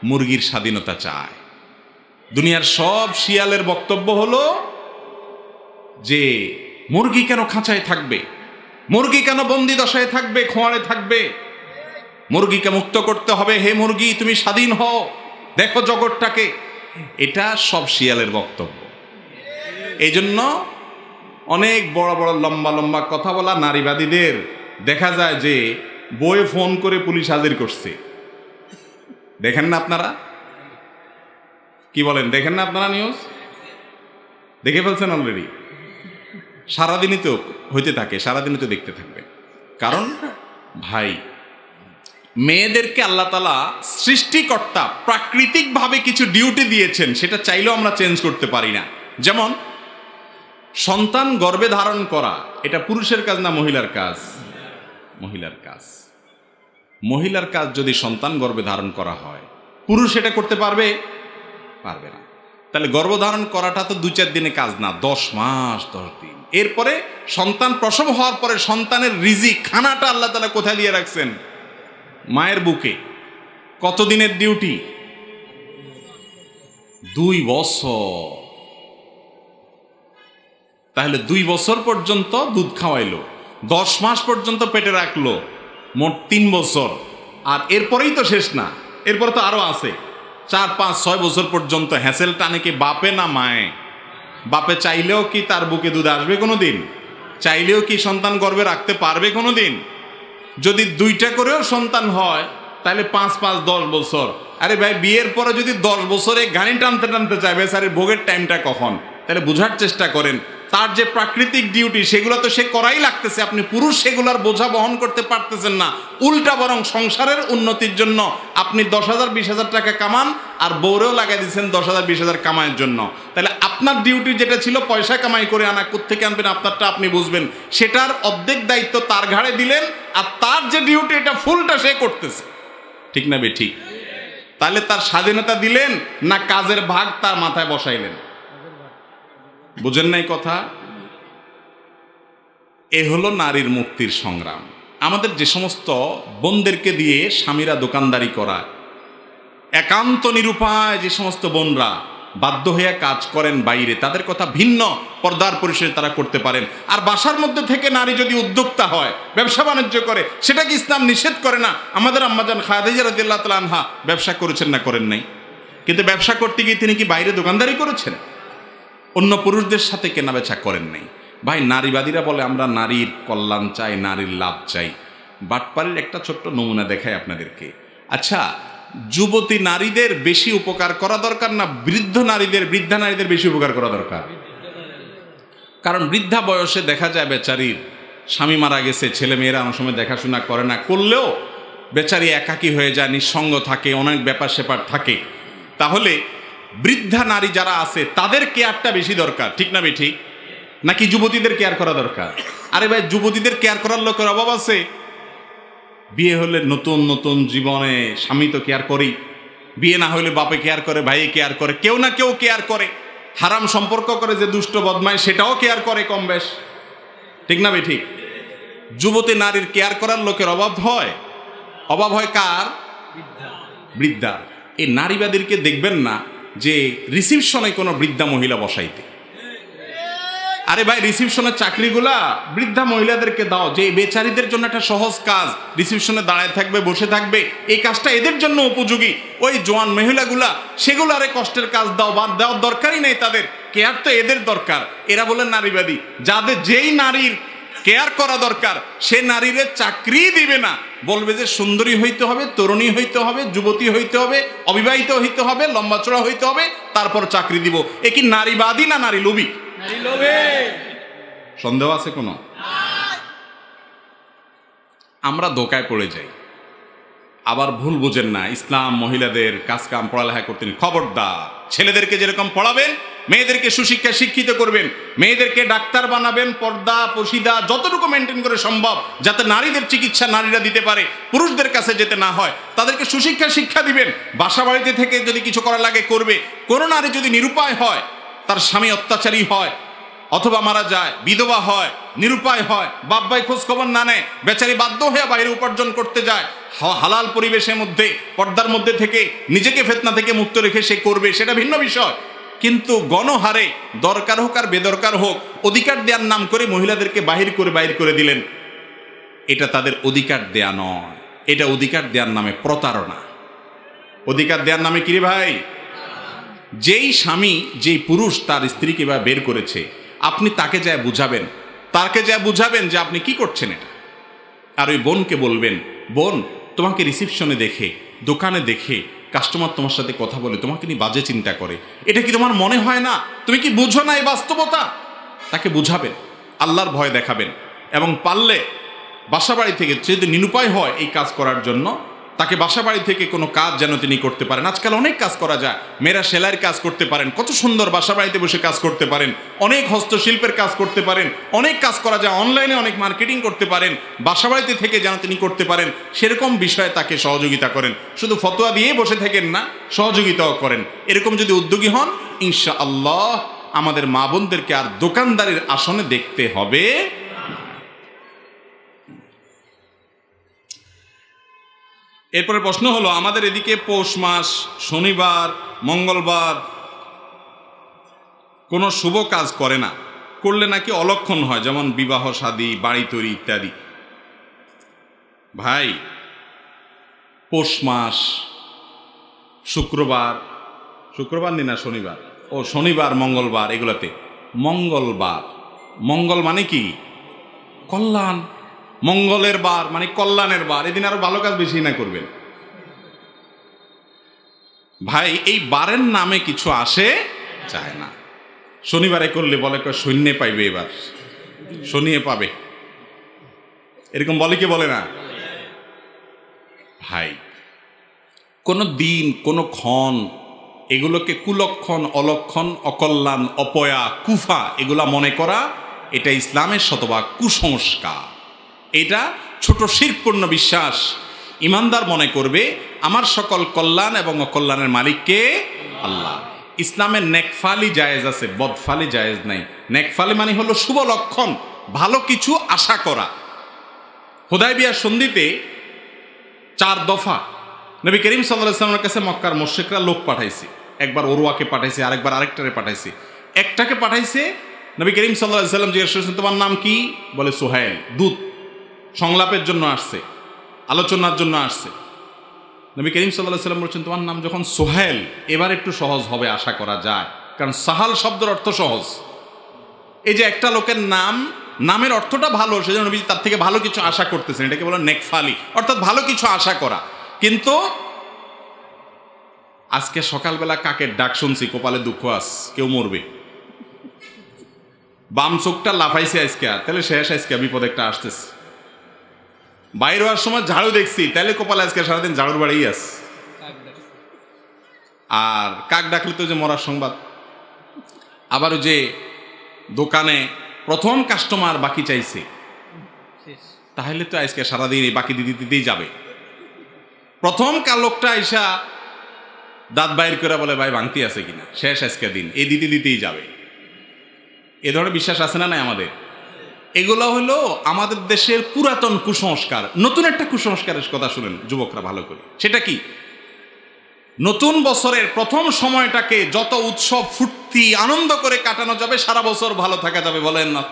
মুরগির স্বাধীনতা চায়। দুনিয়ার সব শিয়ালের বক্তব্য হলো যে মুরগি কেন খাঁচায় থাকবে, মুরগি কেন বন্দি দশায় থাকবে, খোঁয়ারে থাকবে, মুরগিকে মুক্ত করতে হবে, হে মুরগি তুমি স্বাধীন হও, দেখো জগৎটাকে। এটা সব শিয়ালের বক্তব্য। এই জন্য অনেক বড় বড় লম্বা লম্বা কথা বলা নারীবাদীদের দেখা যায় যে বইয়ে ফোন করে পুলিশ হাজির করছে। দেখেন না আপনারা? কি বলেন, দেখেন না আপনারা? নিউজ দেখে ফেলছেন অলরেডি? সারাদিনই তো হইতে থাকে, সারাদিনই তো দেখতে থাকবে। কারণ ভাই, মেয়েদেরকে আল্লাহ তাআলা সৃষ্টিকর্তা প্রাকৃতিকভাবে কিছু ডিউটি দিয়েছেন, সেটা চাইলেও আমরা চেঞ্জ করতে পারি না। যেমন সন্তান গর্ভে ধারণ করা, এটা পুরুষের কাজ না মহিলার কাজ? মহিলার কাজ। মহিলার কাজ যদি সন্তান গর্ভে ধারণ করা হয়, পুরুষ এটা করতে পারবে? পারবে না। তাহলে গর্ভধারণ করাটা তো 2-4 দিনে কাজ না, 10 মাস 10 দিন। এরপরে সন্তান প্রসব হওয়ার পরে সন্তানের রিজিক, খানাটা আল্লাহ তাআলা কোথায় দিয়ে রাখছেন? মায়ের বুকে। কতদিনের ডিউটি? 2 বছর। তাহলে 2 বছর পর্যন্ত দুধ খাওয়াইলো, 10 মাস পর্যন্ত পেটে রাখলো, মোট 3 বছর। আর এরপরেই তো শেষ না, এরপরে তো আরো আছে 4, 5, 6 বছর পর্যন্ত হ্যাসেল টানে কি বাপে না মায়ে? বাপে চাইলেও কি তার বুকে দুধ আসবে কোনোদিন? চাইলেও কি সন্তান গর্ভে রাখতে পারবে কোনোদিন? যদি 2টা করেও সন্তান হয় তাহলে 5, 5, 10 বছর। আরে ভাই, বিয়ের পরে যদি 10 বছরে গাড়ি টানতে টানতে চাইবে, স্যার ভোগের টাইমটা কখন? তাহলে বোঝার চেষ্টা করেন, তার যে প্রাকৃতিক ডিউটি সেগুলো তো সে করাই লাগতেছে। আপনি পুরুষ সেগুলোর বোঝা বহন করতে পারতেছেন না, উল্টা বরং সংসারের উন্নতির জন্য আপনি 10,000 20,000 টাকা কামান, আর বউরেও লাগাই দিচ্ছেন 10,000 20,000 কামাইয়ের জন্য। তাহলে আপনার ডিউটি যেটা ছিল পয়সা কামাই করে আনা, কোত্থেকে আনবেন আপনারটা আপনি বুঝবেন, সেটার অর্ধেক দায়িত্ব তার ঘাড়ে দিলেন, আর তার যে ডিউটি এটা ফুলটা সে করতেছে। ঠিক না বে ঠিক? তাহলে তার স্বাধীনতা দিলেন না কাজের ভাগ তার মাথায় বসাইলেন? বুঝেন নাই কথা? এ হলো নারীর মুক্তির সংগ্রাম। আমাদের যে সমস্ত বোনদেরকে দিয়ে স্বামীরা দোকানদারি করায়, একান্ত নিরুপায় যে সমস্ত বোনরা বাধ্য হয়ে কাজ করেন বাইরে, তাদের কথা ভিন্ন, পর্দার পরিসরে তারা করতে পারেন। আর বাসার মধ্যে থেকে নারী যদি উদ্যোক্তা হয়, ব্যবসা বাণিজ্য করে, সেটা কি ইসলাম নিষেধ করে না? আমাদের আম্মাজান খাদিজা রাদিয়াল্লাহু তাআলা আনহা ব্যবসা করেছেন না করেন নাই? কিন্তু ব্যবসা করতে গিয়ে তিনি কি বাইরে দোকানদারি করেছেন? অন্য পুরুষদের সাথে কেনাবেচা করেন নাই। ভাই, নারীবাদীরা বলে আমরা নারীর কল্যাণ চাই, নারীর লাভ চাই। বাটপাড়ির একটা ছোট্ট নমুনা দেখাই আপনাদেরকে। আচ্ছা, যুবতী নারীদের বেশি উপকার করা দরকার না বৃদ্ধা নারীদের বেশি উপকার করা দরকার? কারণ বৃদ্ধা বয়সে দেখা যায় বেচারির স্বামী মারা গেছে, ছেলে মেয়েরা অনেক সময় দেখাশোনা করে না, করলেও বেচারি একাকী হয়ে যায়, নিঃসঙ্গ থাকে, অনেক ব্যাপার স্যাপার থাকে। তাহলে বৃদ্ধা নারী যারা আছে তাদের কেয়ারটা বেশি দরকার, ঠিক না বে ঠিক? নাকি যুবতীদের কেয়ার করা দরকার? আরে ভাই, যুবতীদের কেয়ার করার লোকের অভাব আছে? বিয়ে হলে নতুন নতুন জীবনে স্বামী তো কেয়ার করেই, বিয়ে না হলে বাপে কেয়ার করে, ভাইয়ে কেয়ার করে, কেউ না কেউ কেয়ার করে, হারাম সম্পর্ক করে যে দুষ্ট বদমাই সেটাও কেয়ার করে কম বেশ, ঠিক না ভাই? ঠিক। যুবতী নারীর কেয়ার করার লোকের অভাব হয়? অভাব হয় কার? বৃদ্ধা। এই নারীবাদীকে দেখবেন না যে রিসিপশনে কোনো বৃদ্ধা মহিলা বসাইতে। আরে ভাই, রিসিপশনের চাকরিগুলা বৃদ্ধা মহিলাদেরকে দাও, যে বেচারীদের জন্য একটা সহজ কাজ, রিসিপশনে দাঁড়ায় থাকবে, বসে থাকবে, এই কাজটা এদের জন্য উপযোগী। ওই জোয়ান মহিলাগুলা সেগুলো আরে কষ্টের কাজ দাও, বাদ দেওয়ার দরকারই নেই, তাদের কেয়ার তো এদের দরকার। এরা বলেন নারীবাদী, যাদের যেই নারীর কেয়ার করা দরকার সে নারীরে চাকরি দিবে না, বলবে যে সুন্দরী হইতে হবে, তরুণী হইতে হবে, যুবতী হইতে হবে, অবিবাহিত হইতে হবে, লম্বা চড়া হইতে হবে, তারপর চাকরি দিব। এ কি নারীবাদী না নারী লোভী? সন্দেহ আছে কোনো? আমরা ধোকায় পড়ে যাই। আবার ভুল বুঝেন না, ইসলাম মহিলাদের কাজ কাম পড়ালেখা করতে নেই। খবরদার, ছেলেদেরকে যেরকম পড়াবেন, মেয়েদেরকে সুশিক্ষা শিক্ষিত করবেন, মেয়েদেরকে ডাক্তার বানাবেন, পর্দা পশিদা যতটুকু মেনটেন করে সম্ভব, যাতে নারীদের চিকিৎসা নারীরা দিতে পারে, পুরুষদের কাছে যেতে না হয়, তাদেরকে সুশিক্ষা শিক্ষা দিবেন। বাসা বাড়িতে থেকে যদি কিছু করা লাগে করবে। কোনো নারী যদি নিরুপায় হয়, তার স্বামী অত্যাচারী হয়, অথবা মারা যায়, বিধবা হয়, নিরুপায় হয়, বাপ ভাই খোঁজ খবর না নেয়, বেচারি বাধ্য হয়ে বাইরে উপার্জন করতে যায়, হালাল পরিবেশের মধ্যে পর্দার মধ্যে থেকে নিজেকে ফিতনা থেকে মুক্ত রেখে সে করবে, সেটা ভিন্ন বিষয়। কিন্তু গণহারে দরকার হোক আর বেদরকার হোক, অধিকার দেওয়ার নাম করে মহিলাদেরকে বাহির করে দিলেন। এটা তাদের অধিকার দেয়া নয়, এটা অধিকার দেওয়ার নামে প্রতারণা। অধিকার দেওয়ার নামে কি রে ভাই? যেই স্বামী, যেই পুরুষ তার স্ত্রীকে বা বের করেছে, আপনি তাকে যায় বুঝাবেন, যে আপনি কি করছেন এটা। আর ওই বোনকে বলবেন, বোন, তোমাকে রিসিপশনে দেখে, দোকানে দেখে কাস্টমার তোমার সাথে কথা বলে, তোমাকে নিয়ে বাজে চিন্তা করে, এটা কি তোমার মনে হয় না? তুমি কি বুঝো না এই বাস্তবতা? তাকে বুঝাবেন, আল্লাহর ভয় দেখাবেন, এবং পারলে বাসা বাড়ি থেকে যদি নিরুপায় হয় এই কাজ করার জন্য, তাকে বাসা বাড়ি থেকে কোনো কাজ যেন তিনি করতে পারেন। আজকাল অনেক কাজ করা যায়, মেয়েরা সেলাইয়ের কাজ করতে পারেন, কত সুন্দর বাসা বাড়িতে বসে কাজ করতে পারেন, অনেক হস্তশিল্পের কাজ করতে পারেন, অনেক কাজ করা যায়, অনলাইনে অনেক মার্কেটিং করতে পারেন, বাসা বাড়িতে থেকে যেন তিনি করতে পারেন, সেরকম বিষয়ে তাকে সহযোগিতা করেন। শুধু ফতোয়া দিয়ে বসে থাকেন না, সহযোগিতাও করেন। এরকম যদি উদ্যোগী হন, ইনশাআল্লাহ আমাদের মা বোনদেরকে আর দোকানদারির আসনে দেখতে হবে। এরপরে প্রশ্ন হলো, আমাদের এদিকে পৌষ মাস, শনিবার, মঙ্গলবার কোনো শুভ কাজ করে না, করলে নাকি অলক্ষণ হয়, যেমন বিবাহ শাদী, বাড়ি তৈরি ইত্যাদি। ভাই, পৌষ মাস, শুক্রবার না শনিবার, শনিবার মঙ্গলবার, এগুলাতে মঙ্গলবার, মঙ্গল মানে কি? কল্যাণ। মঙ্গলের বার মানে কল্যাণের বার, এদিন আরো ভালো কাজ বেশি না করবেন। ভাই, এই বারের নামে কিছু আসে যায় না। শনিবারে করলে বলে সৈন্যে পাইবে, এবার শনিয়ে পাবে, এরকম বলে কি বলে না? ভাই, কোন দিন, কোন ক্ষণ, এগুলোকে কুলক্ষণ, অলক্ষণ, অকল্যাণ, অপয়া, কুফা এগুলা মনে করা, এটা ইসলামের শতভাগ কুসংস্কার। এটা ছোট শিরকপূর্ণ বিশ্বাস। ইমানদার মনে করবে আমার সকল কল্যাণ এবং অকল্যাণের মালিককে আল্লাহ। ইসলামের নেকফালি জায়েজ আছে, বদফালি জায়েজ নাই। নেকফালি মানে হলো শুভ লক্ষণ, ভালো কিছু আশা করা। হুদায়বিয়ার সন্ধিতে 4 দফা নবী করিম সাল্লাল্লাহু আলাইহি ওয়াসাল্লামের কাছে মক্কার মুশরিকরা লোক পাঠাইছে। একবার ওরওয়াকে পাঠাইছে, আরেকবার আরেকটারে পাঠাইছে। একটাকে পাঠাইছে, নবী করিম সাল্লাল্লাহু আলাইহি ওয়াসাল্লাম জিজ্ঞেস করেছেন, তোমার নাম কি? বলে সুহাইল। দূত সংলাপের জন্য আসছে, আলোচনার জন্য আসছে। নবী করিম সাল্লাল্লাহু আলাইহি ওয়াসাল্লাম বলছেন, তোমার নাম যখন সুহাইল, এবার একটু সহজ হবে আশা করা যায়, কারণ সাহাল শব্দের অর্থ সহজ। এই যে একটা লোকের নামের অর্থটা ভালো, সেজন্য নবী তার থেকে ভালো কিছু আশা করতেছেন। এটাকে বলে নেকফালি, অর্থাৎ ভালো কিছু আশা করা। কিন্তু আজকে সকালবেলা কাকের ডাক শুনছি, কপালে দুঃখ আস, কেউ মরবে, বাম চোখটা লাফাইছে আজকে, তাহলে শেষ, আজকে বিপদ একটা আসতেছে। বাইরে হওয়ার সময় ঝাড়ু দেখছি, তাহলে কপালে আজকে সারাদিন ঝাড়ুর বাড়িই আস। আর কাক ডাকলে তো যে মরার সংবাদ। আবার যে দোকানে প্রথম কাস্টমার বাকি চাইছে, তাহলে তো আজকে সারাদিন এই বাকি দিতেই যাবে। প্রথম কাল লোকটা আইসা দাঁত বাইর করে বলে ভাই ভাঙতি আছে কিনা, শেষ আজকে দিন, এই দিতেই যাবে। এ ধরনের বিশ্বাস আছে না নাই আমাদের? এগুলো হলো আমাদের দেশের পুরাতন কুসংস্কার। নতুন একটা কুসংস্কারের কথা শুনেন যুবকরা ভালো করে। সেটা কি? নতুন বছরের প্রথম সময়টাকে যত উৎসব ফুর্তি আনন্দ করে কাটানো যাবে, সারা বছর ভালো থাকা যাবে। বলেন না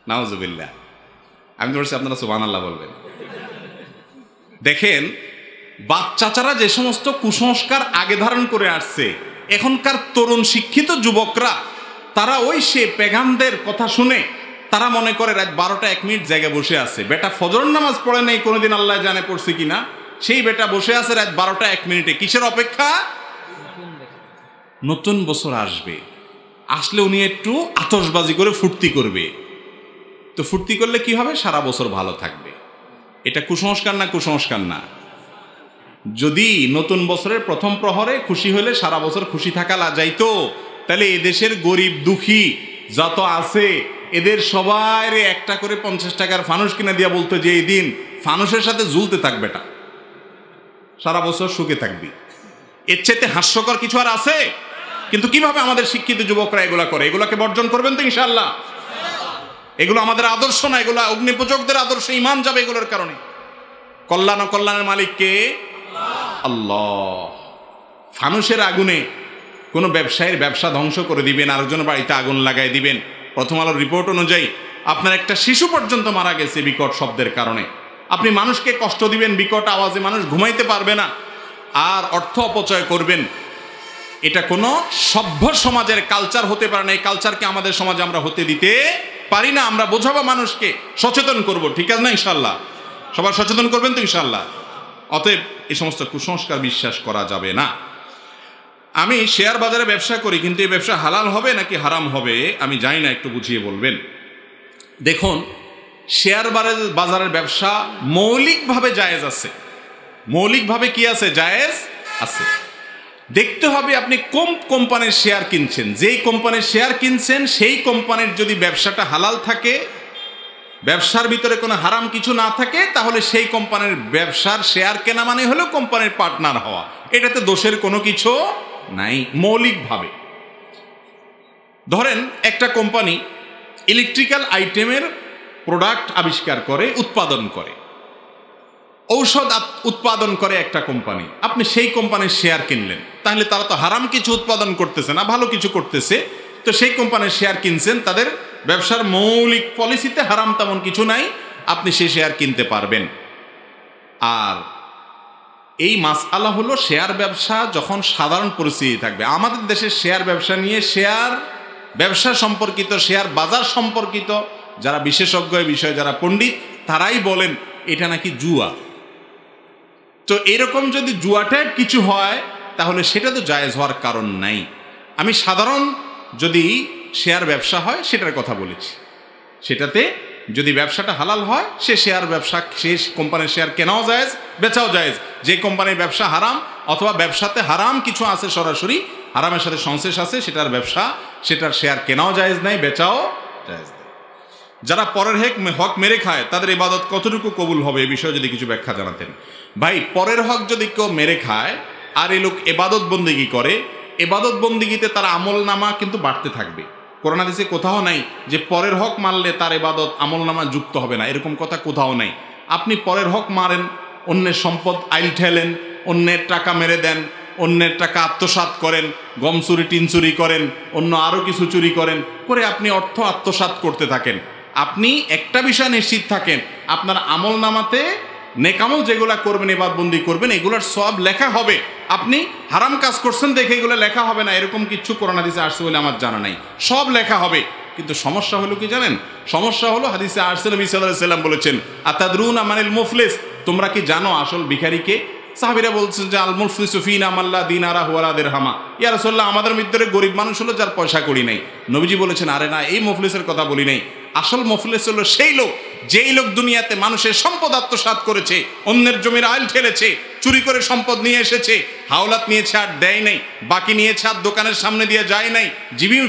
নাউজুবিল্লাহ। আমি তো বলছি আপনারা সুবহানাল্লাহ বলবেন। দেখেন, বাচ্চাচারা যে সমস্ত কুসংস্কার আগে ধারণ করে আসছে, এখনকার তরুণ শিক্ষিত যুবকরা তারা ওই সে পেগামদের কথা শুনে তারা মনে করে রাত 12টা 1 মিনিট জায়গায় বসে আছে। বেটা ফজর নামাজ পড়ে নেই, কোনোদিন আল্লাহ জানে পড়ছে কিনা, সেই বেটা বসে আছে রাত 12টা 1 মিনিটে। কিসের অপেক্ষা? নতুন বছর আসবে, আসলে উনি একটু আতশবাজি করে ফুর্তি করবে। তো ফুর্তি করলে কি হবে? সারা বছর ভালো থাকবে। এটা কুসংস্কার না? কুসংস্কার না? যদি নতুন বছরের প্রথম প্রহরে খুশি হলে সারা বছর খুশি থাকা যাইতো, তাহলে এদেশের গরিব দুঃখী যত আছে এদের সবার একটা করে 50 টাকার ফানুস কিনে দিয়া বলতো যে এই দিন ফানুসের সাথে ঝুলতে থাকবেটা, সারা বছর সুখে থাকবি। এর চাইতে হাস্যকর কিছু আর আছে? কিন্তু কিভাবে আমাদের শিক্ষিত যুবকরা এগুলা করে? এগুলাকে বর্জন করবেন তো ইনশাআল্লাহ? এগুলো আমাদের আদর্শ না, এগুলো অগ্নিপূজকদের আদর্শ। ঈমান যাবে এগুলোর কারণে। কল্যাণ ও কল্যাণের মালিক কে? আল্লাহ। ফানুসের আগুনে কোনো ব্যবসায়ীর ব্যবসা ধ্বংস করে দিবেন, আরেকজন বাড়িতে আগুন লাগাই দিবেন। প্রথম আলোর রিপোর্ট অনুযায়ী আপনার একটা শিশু পর্যন্ত মারা গেছে বিকট শব্দের কারণে। আপনি মানুষকে কষ্ট দিবেন, বিকট আওয়াজে মানুষ ঘুমাইতে পারবে না, আর অর্থ অপচয় করবেন। এটা কোনো সভ্য সমাজের কালচার হতে পারে না। এই কালচারকে আমাদের সমাজে আমরা হতে দিতে পারি না। আমরা বোঝাবো, মানুষকে সচেতন করব, ঠিক আছে না ইনশাল্লাহ? সবার সচেতন করবেন তো ইনশাল্লাহ? অতএব এই সমস্ত কুসংস্কার বিশ্বাস করা যাবে না। আমি শেয়ার বাজারে ব্যবসা করি, কিন্তু এই ব্যবসা হালাল হবে নাকি হারাম হবে আমি জানি না, একটু বুঝিয়ে বলবেন। দেখুন, শেয়ার বাজারের ব্যবসা মৌলিকভাবে জায়েজ আছে। মৌলিকভাবে কি আছে? জায়েজ আছে। দেখতে হবে আপনি কোন কোম্পানির শেয়ার কিনছেন। যেই কোম্পানির শেয়ার কিনছেন সেই কোম্পানির যদি ব্যবসাটা হালাল থাকে, ব্যবসার ভিতরে কোনো হারাম কিছু না থাকে, তাহলে সেই কোম্পানির ব্যবসার শেয়ার কেনা মানে হলো কোম্পানির পার্টনার হওয়া। এটাতে দোষের কোনো কিছু নাই মৌলিকভাবে। ধরেন একটা কোম্পানি ইলেকট্রিক্যাল আইটেমের প্রোডাক্ট আবিষ্কার করে, উৎপাদন করে, ঔষধ উৎপাদন করে একটা কোম্পানি। আপনি সেই কোম্পানির শেয়ার কিনলেন, তাহলে তারা তো হারাম কিছু উৎপাদন করতেছে না, ভালো কিছু করতেছে। তো সেই কোম্পানির শেয়ার কিনছেন, তাদের ব্যবসার মৌলিক পলিসিতে হারাম তেমন কিছু নাই, আপনি সেই শেয়ার কিনতে পারবেন। আর এই মাসআলা হলো শেয়ার ব্যবসা যখন সাধারণ পরিস্থিতি থাকবে। আমাদের দেশের শেয়ার ব্যবসা নিয়ে, শেয়ার ব্যবসা সম্পর্কিত, শেয়ার বাজার সম্পর্কিত যারা বিশেষজ্ঞ এই বিষয়ে, যারা পণ্ডিত, তারাই বলেন এটা নাকি জুয়া। তো এরকম যদি জুয়া টাইপ কিছু হয়, তাহলে সেটা তো জায়েজ হওয়ার কারণ নাই। আমি সাধারণ যদি শেয়ার ব্যবসা হয় সেটার কথা বলেছি। সেটাতে যদি ব্যবসাটা হালাল হয়, সে শেয়ার ব্যবসা, সে কোম্পানির শেয়ার কেনাও জায়েজ, বেচাও জায়েজ। যে কোম্পানির ব্যবসা হারাম অথবা ব্যবসাতে হারাম কিছু আছে, সরাসরি হারামের সাথে সংশ্লেষ আছে, সেটার ব্যবসা, সেটার শেয়ার কেনাও জায়েজ নাই, বেচাও জায়েজ নাই। যারা পরের হক মেরে খায়, তাদের ইবাদত কতটুকু কবুল হবে, এ বিষয়ে যদি কিছু ব্যাখ্যা জানাতেন। ভাই, পরের হক যদি কেউ মেরে খায় আর এই লোক ইবাদত বন্দিগি করে, ইবাদত বন্দিগিতে তার আমল নামা কিন্তু বাড়তে থাকবে। কোরআন হাদিসে কোথাও নাই যে পরের হক মারলে তার ইবাদত আমল নামা যুক্ত হবে না, এরকম কথা কোথাও নাই। আপনি পরের হক মারেন, অন্যের সম্পদ আইল ঠেলেন, অন্যের টাকা মেরে দেন, অন্যের টাকা আত্মসাৎ করেন, গম চুরি, টিন চুরি করেন, অন্য আরও কিছু চুরি করেন, করে আপনি অর্থ আত্মসাৎ করতে থাকেন। আপনি একটা বিষয় নিশ্চিত থাকেন, আপনার আমল নামাতে নেকামল যেগুলা করবেন, ইবাদতবন্দি করবেন, এগুলোর সব লেখা হবে। আপনি হারাম কাজ করছেন দেখে এগুলো লেখা হবে না, এরকম কিছু কোরআন হাদিসে আসছে বলে আমার জানা নাই। সব লেখা হবে, কিন্তু সমস্যা হলো কি জানেন? সমস্যা হলো হাদিসে আসছে, নবী সাল্লাল্লাহু আলাইহি ওয়াসাল্লাম বলেছেন, আতাদরুনা মানিল মুফলিস, তোমরা কি জানো আসল ভিখারিকে? সাহাবীরা বলছেন যে আল মুফলিসু ফিনা মাল্লা দিনারা ওয়ালা দিরহামা। ইয়া রাসূলুল্লাহ, আমাদের ভিতরে গরিব মানুষ হলো যার পয়সা কড়ি নাই। নবীজি বলেছেন, আরে না, এই মুফলিসের কথা বলি নাই। আসল মুফলিস হলো সেই লোক, যেই লোক দুনিয়াতে মানুষের সম্পদ আত্মসাৎ করেছে, অন্যের জমির আইল ঠেলেছে, চুরি করে সম্পদ নিয়ে এসেছে, হাওলাত নিয়েছে আর দেয় নাই, বাকি নিয়েছে আর দোকানের সামনে দিয়ে যায় নাই,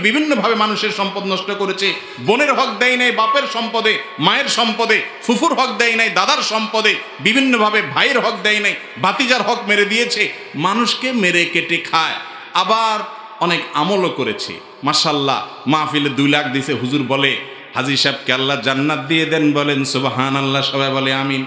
বিভিন্নভাবে মানুষের সম্পদ নষ্ট করেছে, বোনের হক দেয় নাই বাপের সম্পদে, মায়ের সম্পদে, ফুফুর হক দেয় নাই দাদার সম্পদে, বিভিন্নভাবে ভাইয়ের হক দেয় নাই, ভাতিজার হক মেরে দিয়েছে, মানুষকে মেরে কেটে খায়। আবার অনেক আমলও করেছে, মাশাআল্লাহ, মাহফিলে 2 লাখ দিছে, হুজুর বলে হাজী সাহেবকে আল্লাহ জান্নাত দিয়ে দেন, বলেন সুবহানাল্লাহ, সবাই বলে আমিন।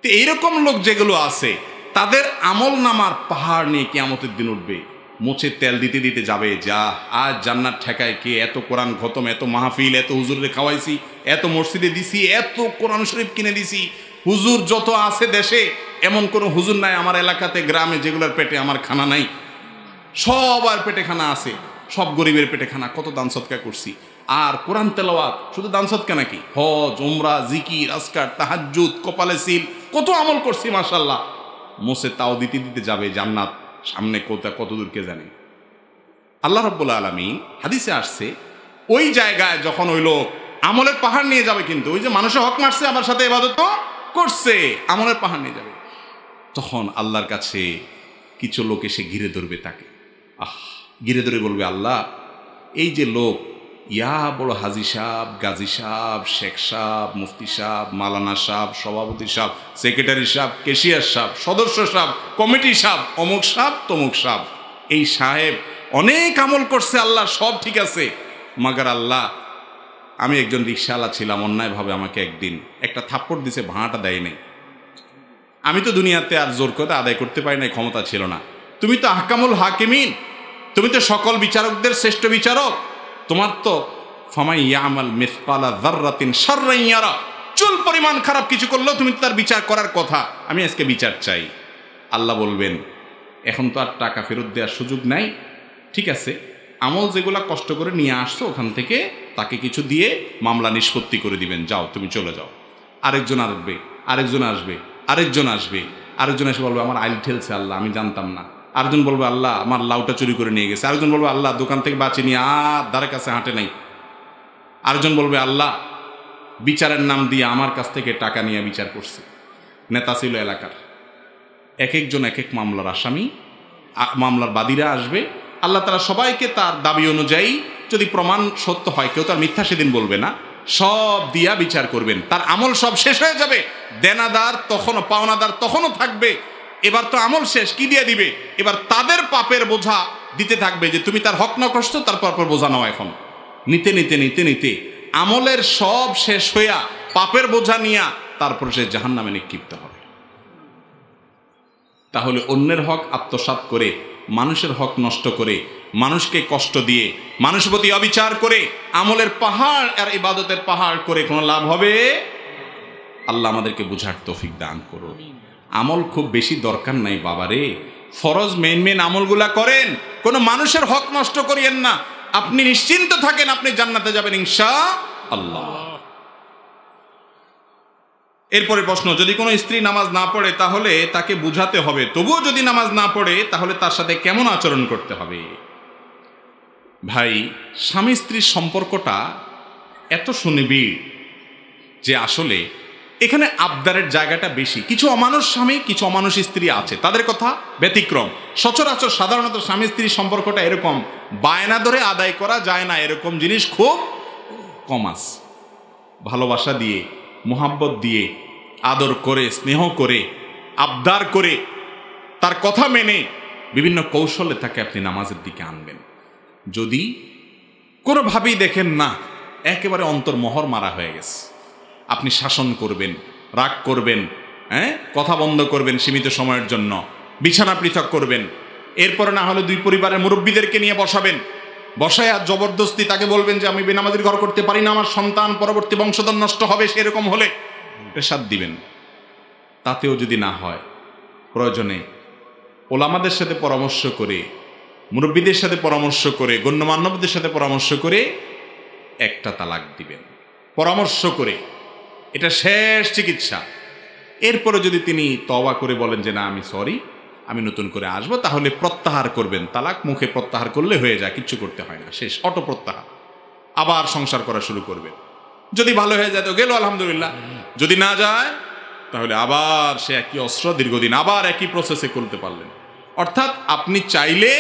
তো এইরকম লোক যেগুলো আছে তাদের আমল নামার পাহাড় নিয়ে কিয়ামতের দিন উঠবে, মোচে তেল দিতে দিতে যাবে, যা আজ জান্নাত ঠেকায় কে, এত কোরআন খতম, এত মাহফিল, এত হুজুরে খাওয়াইছি, এত মসজিদে দিছি, এত কোরআন শরীফ কিনে দিছি। হুজুর যত আছে দেশে এমন কোনো হুজুর নাই আমার এলাকাতে গ্রামে যেগুলোর পেটে আমার খানা নাই, সবার পেটে খানা আছে, সব গরিবের পেটে খানা, কত দান সদকা করছি। আর কোরআন তেলাওয়াত, শুধু দান সদকা নাকি, হজ, উমরা, জিকির, আজকার, তাহাজ্জুদ, কপালে সিল, কত আমল করছি মাশাআল্লাহ, মোসে তাও দিতে দিতে যাবে জান্নাত সামনে কত দূর কে জানে। আল্লাহ রাব্বুল আলামিন হাদিসে আসছে, ওই জায়গায় যখন ওই লোক আমলের পাহাড় নিয়ে যাবে, কিন্তু ওই যে মানুষের হক মারছে আবার সাথে ইবাদত করছে, আমলের পাহাড় নিয়ে যাবে, তখন আল্লাহর কাছে কিছু লোক এসে ঘিরে ধরবে তাকে, ঘিরে ধরে বলবে, আল্লাহ, এই যে লোক ইয়া বড় হাজি সাহেব, গাজী সাহেব, শেখ সাহেব, মুফতি সাহেব, মালানা সাহেব, সভাপতি সাহেব, সেক্রেটারি সাহেব, কেশিয়ার সাহেব, সদস্য সাহেব, কমিটি সাহেব, অমুক সাহেব, তমুক সাহেব, এই সাহেব অনেক আমল করছে, আল্লাহ সব ঠিক আছে, মাগার আল্লাহ আমি একজন রিকশাওয়ালা ছিলাম, অন্যায়ভাবে আমাকে একদিন একটা থাপ্পড় দিছে, ভাড়াটা দেয় নাই, আমি তো দুনিয়াতে আর জোর করে আদায় করতে পারি নাই, ক্ষমতা ছিল না, তুমি তো আহকামুল হাকিমিন, তুমি তো সকল বিচারকদের শ্রেষ্ঠ বিচারক, তোমার তো ফামাই ইয়ামাল মিসকালা যাররাতিন শাররান ইয়ারা, চুল পরিমাণ খারাপ কিছু করলেও তুমি তার বিচার করার কথা, আমি আজকে বিচার চাই। আল্লাহ বলবেন, এখন তো আর টাকা ফেরত দেওয়ার সুযোগ নাই, ঠিক আছে, আমল যেগুলা কষ্ট করে নিয়ে আসছো ওখান থেকে তাকে কিছু দিয়ে মামলা নিষ্পত্তি করে দিবেন, যাও তুমি চলে যাও। আরেকজন আসবে, আরেকজন আসবে, আরেকজন আসবে, আরেকজন এসে বলবে আমার আইল ঠেলছে আল্লাহ, আমি জানতাম না। আরেকজন বলবে আল্লাহ আমার লাউটা চুরি করে নিয়ে গেছে। আরেকজন বলবে আল্লাহ দোকান থেকে বাঁচিয়ে নিয়ে আর দ্বারের কাছে হাঁটে নাই। আরেকজন বলবে আল্লাহ বিচারের নাম দিয়ে আমার কাছ থেকে টাকা নিয়ে বিচার করছে, নেতা ছিল এলাকার। এক একজন এক এক মামলার আসামি, মামলার বাদীরা আসবে, আল্লাহ তাআলা সবাইকে তার দাবি অনুযায়ী, যদি প্রমাণ সত্য হয়, কেউ তার মিথ্যা সেদিন বলবে না, সব দিয়া বিচার করবেন, তার আমল সব শেষ হয়ে যাবে, দেনাদার তখনও, পাওনাদার তখনও থাকবে, এবার তো আমল শেষ, কি দিয়ে দিবে, এবার তাদের পাপের বোঝা দিতে থাকবে, যে তুমি তার হক নষ্ট, তারপর বোঝা নাও, এখন নিতে নিতে নিতে নিতে আমলের সব শেষ হইয়া পাপের বোঝা নিয়া তারপর সে জাহান্নামে নিক্ষিপ্ত হবে। তাহলে অন্যের হক আত্মসাৎ করে, মানুষের হক নষ্ট করে, মানুষকে কষ্ট দিয়ে, মানুষের প্রতি অবিচার করে, আমলের পাহাড় আর ইবাদতের পাহাড় করে কোনো লাভ হবে? আল্লাহ আমাদেরকে বুঝার তৌফিক দান করুন। আমল খুব বেশি দরকার নাই বাবারে, ফরজ মেন আমলগুলা করেন, কোনো মানুষের হক নষ্ট করিয়েন না, আপনি নিশ্চিন্ত থাকেন, আপনি জান্নাতে যাবেন ইনশাআল্লাহ। এরপরে প্রশ্ন, যদি কোনো স্ত্রী নামাজ না পড়ে তাহলে তাকে বুঝাতে হবে, তবুও যদি নামাজ না পড়ে তাহলে তার সাথে কেমন আচরণ করতে হবে? ভাই, স্বামী স্ত্রীর সম্পর্কটা এত সুনিবিড় যে আসলে এখানে আবদারের জায়গাটা বেশি। কিছু অমানুষ স্বামী, কিছু অমানুষ স্ত্রী আছে, তাদের কথা ব্যতিক্রম। সচরাচর সাধারণত স্বামী স্ত্রীর সম্পর্কটা এরকম, বায়না ধরে আদায় করা যায় না এরকম জিনিস খুব কম আছে। ভালোবাসা দিয়ে, মোহাব্বত দিয়ে, আদর করে, স্নেহ করে, আবদার করে, তার কথা মেনে বিভিন্ন কৌশলে তাকে আপনি নামাজের দিকে আনবেন। যদি কোনোভাবেই দেখেন না একেবারে অন্তর্মহর মারা হয়ে গেছে, আপনি শাসন করবেন, রাগ করবেন, কথা বন্ধ করবেন সীমিত সময়ের জন্য, বিছানা পৃথক করবেন, এরপরে না হলে দুই পরিবারের মুরব্বীদেরকে নিয়ে বসাবেন, বসায় আর জবরদস্তি তাকে বলবেন যে আমি বেনামাজির ঘর করতে পারি না, আমার সন্তান পরবর্তী বংশধর নষ্ট হবে, সেরকম হলে প্রেসার দিবেন। তাতেও যদি না হয়, প্রয়োজনে ওলামাদের সাথে পরামর্শ করে, মুরব্বীদের সাথে পরামর্শ করে, গণ্যমান্যদের সাথে পরামর্শ করে একটা তালাক দিবেন, পরামর্শ করে। এটা শেষ চিকিৎসা। এরপরে যদি তিনি তওবা করে বলেন যে না আমি সরি, আমি নতুন করে আসবো, তাহলে প্রত্যাহার করবেন। তালাক মুখে প্রত্যাহার করলে হয়ে যায়, কিচ্ছু করতে হয় না, শেষ, অটো প্রত্যাহার। আবার সংসার করা শুরু করবেন। যদি ভালো হয়ে যায় তো গেল আলহামদুলিল্লাহ, যদি না যায় তাহলে আবার সে একই অস্ত্র দীর্ঘদিন আবার একই প্রসেসে করতে পারলেন। অর্থাৎ আপনি চাইলে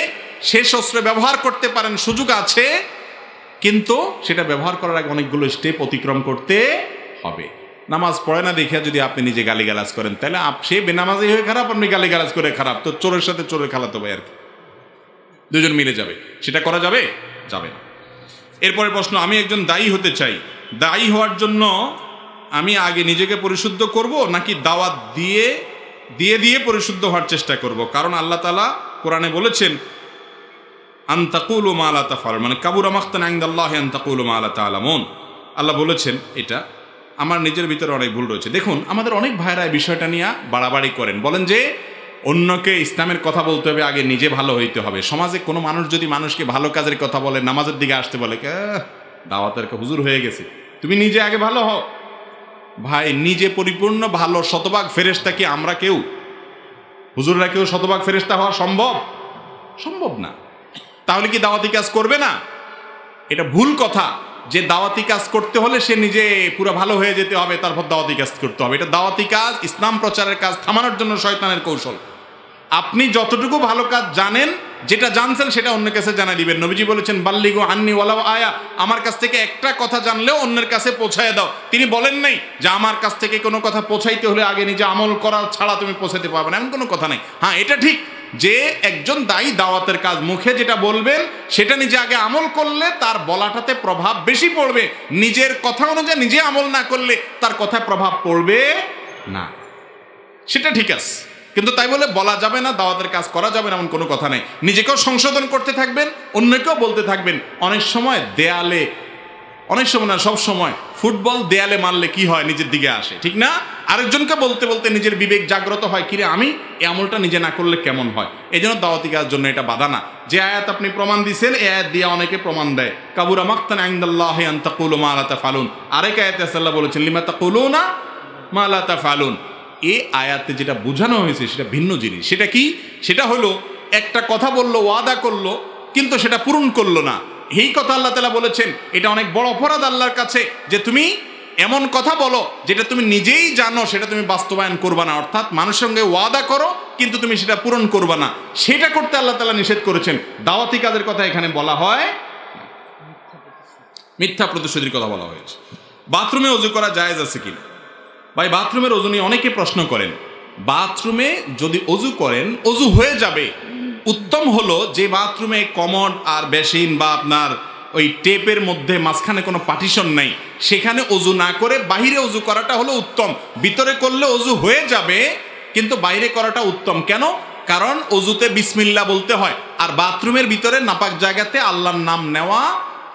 শেষ অস্ত্র ব্যবহার করতে পারেন, সুযোগ আছে, কিন্তু সেটা ব্যবহার করার আগে অনেকগুলো স্টেপ অতিক্রম করতে হবে। নামাজ পড়ে না দেখে যদি আপনি নিজে গালিগালাজ করেন, তাহলে সে বেনামাজি হয়ে খারাপ, আপনি গালিগালাজ করে খারাপ, তো চোরের সাথে চোরের খালাতো ভাই আর কি, দুজন মিলে যাবে। সেটা করা যাবে? যাবে না। এরপরে প্রশ্ন, আমি একজন দায়ী হতে চাই, দায়ী হওয়ার জন্য আমি আগে নিজেকে পরিশুদ্ধ করব নাকি দাওয়াত দিয়ে দিয়ে দিয়ে পরিশুদ্ধ হওয়ার চেষ্টা করব? কারণ আল্লাহ তাআলা কোরআনে বলেছেন আন তাকুলু মা লা তাফআলুন, মানে কাবুরা মাকতান ইনদাল্লাহি আন তাকুলু মা লা তা'লামুন। আল্লাহ বলেছেন এটা। আমার নিজের ভিতরে অনেক ভুল রয়েছে। দেখুন, আমাদের অনেক ভাইরা এই বিষয়টা নিয়ে বাড়াবাড়ি করেন, বলেন যে অন্যকে ইসলামের কথা বলতে হবে, আগে নিজে ভালো হইতে হবে। সমাজে কোনো মানুষ যদি মানুষকে ভালো কাজের কথা বলে, নামাজের দিকে আসতে বলে, দাওয়াতের হুজুর হয়ে গেছে, তুমি নিজে আগে ভালো হও। ভাই, নিজে পরিপূর্ণ ভালো শতভাগ ফেরেশতা কি আমরা কেউ? হুজুররা কেউ শতভাগ ফেরেশতা হওয়া সম্ভব? সম্ভব না। তাহলে কি দাওয়াতি কাজ করবে না? এটা ভুল কথা যে দাওয়াতি কাজ করতে হলে সে নিজে পুরো ভালো হয়ে যেতে হবে, তারপর দাওয়াতি কাজ করতে হবে। এটা দাওয়াতি কাজ, ইসলাম প্রচারের কাজ থামানোর জন্য শয়তানের কৌশল। আপনি যতটুকু ভালো কাজ জানেন, যেটা জানছেন সেটা অন্যের কাছে জানা দিবেন। নবীজি বলেছেন বাল্লিগু আন্নি ওয়ালাউ আয়া, আমার কাছ থেকে একটা কথা জানলেও অন্যের কাছে পৌঁছায় দাও। তিনি বলেন নাই যে আমার কাছ থেকে কোনো কথা পৌঁছাইতে হলে আগে নিজে আমল করা ছাড়া তুমি পৌঁছাতে পারবে না, এমন কোনো কথা নেই। হ্যাঁ, এটা ঠিক যে একজন দায়ী দাওয়াতের কাজ মুখে যেটা বলবেন সেটা নিজে আগে আমল করলে তার বলাটাতে প্রভাব বেশি পড়বে। নিজের কথা অনুযায়ী নিজে আমল না করলে তার কথায় প্রভাব পড়বে না, সেটা ঠিক আছে। কিন্তু তাই বলে বলা যাবে না, দাওয়াতের কাজ করা যাবে না, এমন কোনো কথা নেই। নিজেকেও সংশোধন করতে থাকবেন, অন্যকেও বলতে থাকবেন। অনেক সময় দেয়ালে, অনেক সময় না, সব সময় ফুটবল দেয়ালে মারলে কি হয়, নিজের দিকে আসে, ঠিক না? আরেকজনকে বলতে বলতে নিজের বিবেক জাগ্রত হয়, কিরে আমি এই আমলটা নিজে না করলে কেমন হয়। এই জন্য দাওয়াতি কাজের জন্য এটা বাধা না। যে আয়াত আপনি প্রমাণ দিচ্ছেন, এই আয়াত দিয়ে অনেকে প্রমাণ দেয়, কাবুরা মাকতান ইনদাল্লাহি আন তাকুলু মা লা তাফআলুন। আরেক আয়াতে আল্লাহ বলেছেন লিমা তাকুলুনা মা লা তাফআলুন। এই আয়াতে যেটা বোঝানো হয়েছে সেটা ভিন্ন জিনিস। সেটা কি? সেটা হলো একটা কথা বললো, ওয়াদা করলো, কিন্তু সেটা পূরণ করলো না। এই কথা আল্লাহ তাআলা বলেছেন এটা অনেক বড় অপরাধ আল্লাহর কাছে, যে তুমি এমন কথা বলো যেটা তুমি নিজেই জানো সেটা তুমি বাস্তবায়ন করবা না। অর্থাৎ মানুষের সঙ্গে ওয়াদা করো কিন্তু তুমি সেটা পূরণ করবা না, সেটা করতে আল্লাহ তাআলা নিষেধ করেছেন। দাওয়াতি কাজের কথা এখানে বলা হয়, মিথ্যা প্রতিশ্রুতির কথা বলা হয়েছে। বাথরুমে ওযু করা জায়েজ আছে কিনা? ভাই, বাথরুমের ওযু নিয়ে অনেকে প্রশ্ন করেন। বাথরুমে যদি ওযু করেন, ওযু হয়ে যাবে। উত্তম হলো যে বাথরুমে কমোড আর বেসিন বা আপনার ওই টেপের মধ্যে মাঝখানে কোনো পার্টিশন নাই, সেখানে ওযু না করে বাইরে ওযু করাটা হলো উত্তম। ভিতরে করলে ওযু হয়ে যাবে, কিন্তু বাইরে করাটা উত্তম। কেন? কারণ ওযুতে বিসমিল্লাহ বলতে হয়, আর বাথরুমের ভিতরে নাপাক জায়গাতে আল্লাহর নাম নেওয়া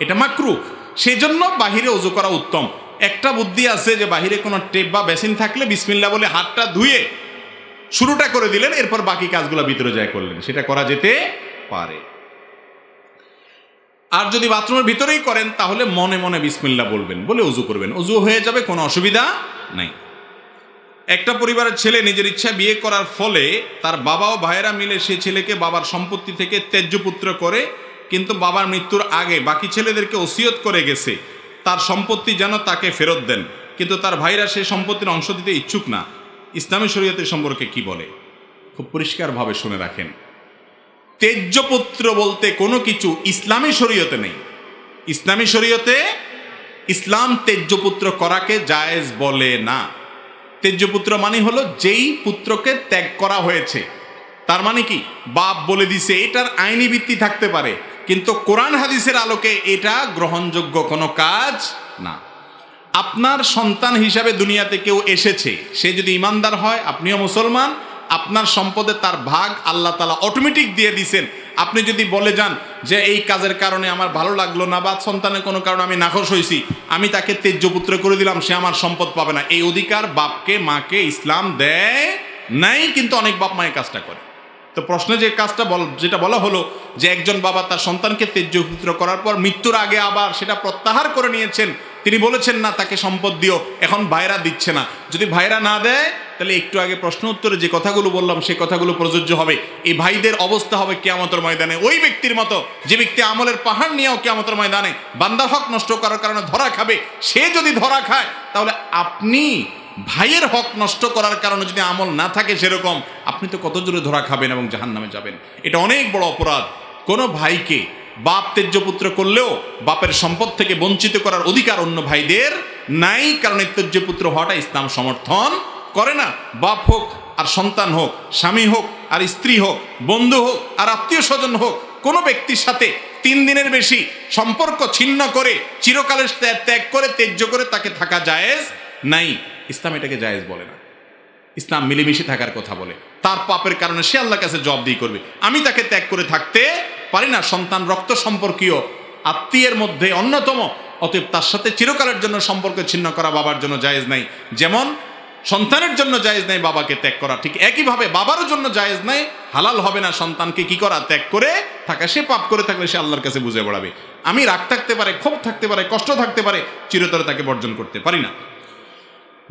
এটা মাকরুহ। সেজন্য বাহিরে ওযু করা উত্তম। একটা বুদ্ধি আছে যে বাহিরে কোনো টেপ বা বেসিন থাকলে বিসমিল্লাহ বলে হাতটা ধুয়ে শুরুটা করে দিলেন, এরপর বাকি কাজগুলো ভিতরে যায় করলেন, সেটা করা যেতে পারে। আর যদি বাথরুমের ভিতরেই করেন তাহলে মনে মনে বিসমিল্লাহ বলবেন, বলে ওযু করবেন, ওযু হয়ে যাবে, কোনো অসুবিধা নাই। একটা পরিবারের ছেলে নিজের ইচ্ছা বিয়ে করার ফলে তার বাবা ও ভাইয়েরা মিলে সেই ছেলেকে বাবার সম্পত্তি থেকে ত্যায্য পুত্র করে, কিন্তু বাবার মৃত্যুর আগে বাকি ছেলেদেরকে ওসিয়ত করে গেছে তার সম্পত্তি যেন তাকে ফেরত দেন, কিন্তু তার ভাইরা সেই সম্পত্তির অংশ দিতে ইচ্ছুক না। ইসলামী শরীয়তের সম্পর্কে কি বলে? খুব পরিষ্কারভাবে শুনে রাখেন। ত্যায্য পুত্র বলতে কোনো কিছু ইসলামী শরীয়তে নেই। ইসলামী শরীয়তে ইসলাম ত্যায্য পুত্র করাকে জায়েজ বলে না। ত্যায্য পুত্র মানে হলো যেই পুত্রকে ত্যাগ করা হয়েছে, তার মানে কি বাপ বলে দিছে, এটার আইনি ভিত্তি থাকতে পারে, কিন্তু কোরআন হাদিসের আলোকে এটা গ্রহণযোগ্য কোনো কাজ না। আপনার সন্তান হিসাবে দুনিয়াতে কেউ এসেছে, সে যদি ইমানদার হয়, আপনিও মুসলমান, আপনার সম্পদে তার ভাগ আল্লাহ তাআলা অটোমেটিক দিয়ে দিছেন। আপনি যদি বলে যান যে এই কাজের কারণে আমার ভালো লাগলো না, বা সন্তানের কোনো কারণে আমি নাখোশ হয়েছি, আমি তাকে ত্যায্য পুত্র করে দিলাম, সে আমার সম্পদ পাবে না, এই অধিকার বাপকে মাকে ইসলাম দেয় নাই। কিন্তু অনেক বাপ মায়ের কাজটা করে। তো প্রশ্নে যে কাজটা যেটা বলা হলো যে একজন বাবা তার সন্তানকে ত্যায্য পুত্র করার পর মৃত্যুর আগে আবার সেটা প্রত্যাহার করে নিয়েছেন, তিনি বলেছেন না তাকে সম্পদ দিও, এখন ভাইরা দিচ্ছে না। যদি ভাইরা না দেয় তাহলে একটু আগে প্রশ্ন উত্তরে যে কথাগুলো বললাম সেই কথাগুলো প্রযোজ্য হবে। এই ভাইদের অবস্থা হবে কিয়ামতের ময়দানে ওই ব্যক্তির মতো যে ব্যক্তি আমলের পাহাড় নিয়েও কিয়ামতের ময়দানে বান্দার হক নষ্ট করার কারণে ধরা খাবে। সে যদি ধরা খায় তাহলে আপনি ভাইয়ের হক নষ্ট করার কারণে যদি আমল না থাকে সেরকম, আপনি তো কত জোরে ধরা খাবেন এবং জাহান্নামে যাবেন। এটা অনেক বড় অপরাধ। কোনো ভাইকে বাপ তেজ্যপুত্র করলেও বাপের সম্পদ থেকে বঞ্চিত করার অধিকার অন্য ভাইদের নাই, কারণ এই তেজ্যপুত্র হওয়াটা ইসলাম সমর্থন করে না। বাপ হোক আর সন্তান হোক, স্বামী হোক আর স্ত্রী হোক, বন্ধু হোক আর আত্মীয় স্বজন হোক, কোনো ব্যক্তির সাথে 3 দিনের বেশি সম্পর্ক ছিন্ন করে চিরকালের ত্যাগ করে তেজ্য করে তাকে থাকা জায়েজ নাই। ইসলাম এটাকে জায়েজ বলে না। ইসলাম মিলেমিশে থাকার কথা বলে। তার পাপের কারণে সে আল্লাহর কাছে জবাবদিহি করবে। আমি তাকে ত্যাগ করে থাকতে পারি না। সন্তান রক্ত সম্পর্কীয় আত্মীয়ের মধ্যে অন্যতম, অতএব তার সাথে চিরকালের জন্য সম্পর্ক ছিন্ন করা বাবার জন্য জায়েজ নাই। যেমন সন্তানের জন্য জায়েজ নাই বাবাকে ত্যাগ করা, ঠিক একইভাবে বাবারও জন্য জায়েজ নাই, হালাল হবে না সন্তানকে কি করা, ত্যাগ করে থাকা। সে পাপ করে থাকলে সে আল্লাহর কাছে বুঝে বেড়াবে। আমি রাগ থাকতে পারে, ক্ষোভ থাকতে পারে, কষ্ট থাকতে পারে, চিরতরে তাকে বর্জন করতে পারি না।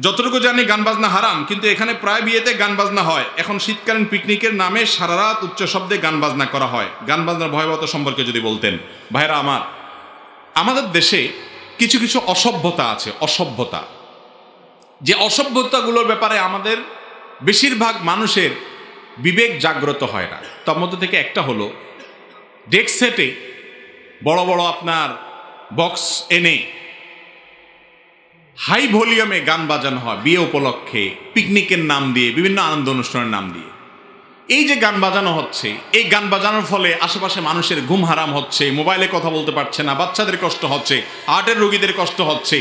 যতটুকু জানি গান বাজনা হারাম, কিন্তু এখানে প্রায় বিয়েতে গান বাজনা হয়। এখন শীতকালীন পিকনিকের নামে সারা রাত উচ্চ শব্দে গান বাজনা করা হয়। গান বাজনার ভয়াবহতা সম্পর্কে যদি বলতেন। ভাইরা আমার, আমাদের দেশে কিছু কিছু অসভ্যতা আছে, অসভ্যতা, যে অসভ্যতাগুলোর ব্যাপারে আমাদের বেশিরভাগ মানুষের বিবেক জাগ্রত হয় না। তার মধ্যে থেকে একটা হলো ডেক সেটে বড় বড় আপনার বক্স এনে হাই ভলিউমে গান বাজানো হয় বিয়ে উপলক্ষে, পিকনিকের নাম দিয়ে, বিভিন্ন আনন্দ অনুষ্ঠানের নাম দিয়ে। এই যে গান বাজানো হচ্ছে, এই গান বাজানোর ফলে আশেপাশে মানুষের ঘুম হারাম হচ্ছে, মোবাইলে কথা বলতে পারছে না, বাচ্চাদের কষ্ট হচ্ছে, হার্টের রোগীদের কষ্ট হচ্ছে।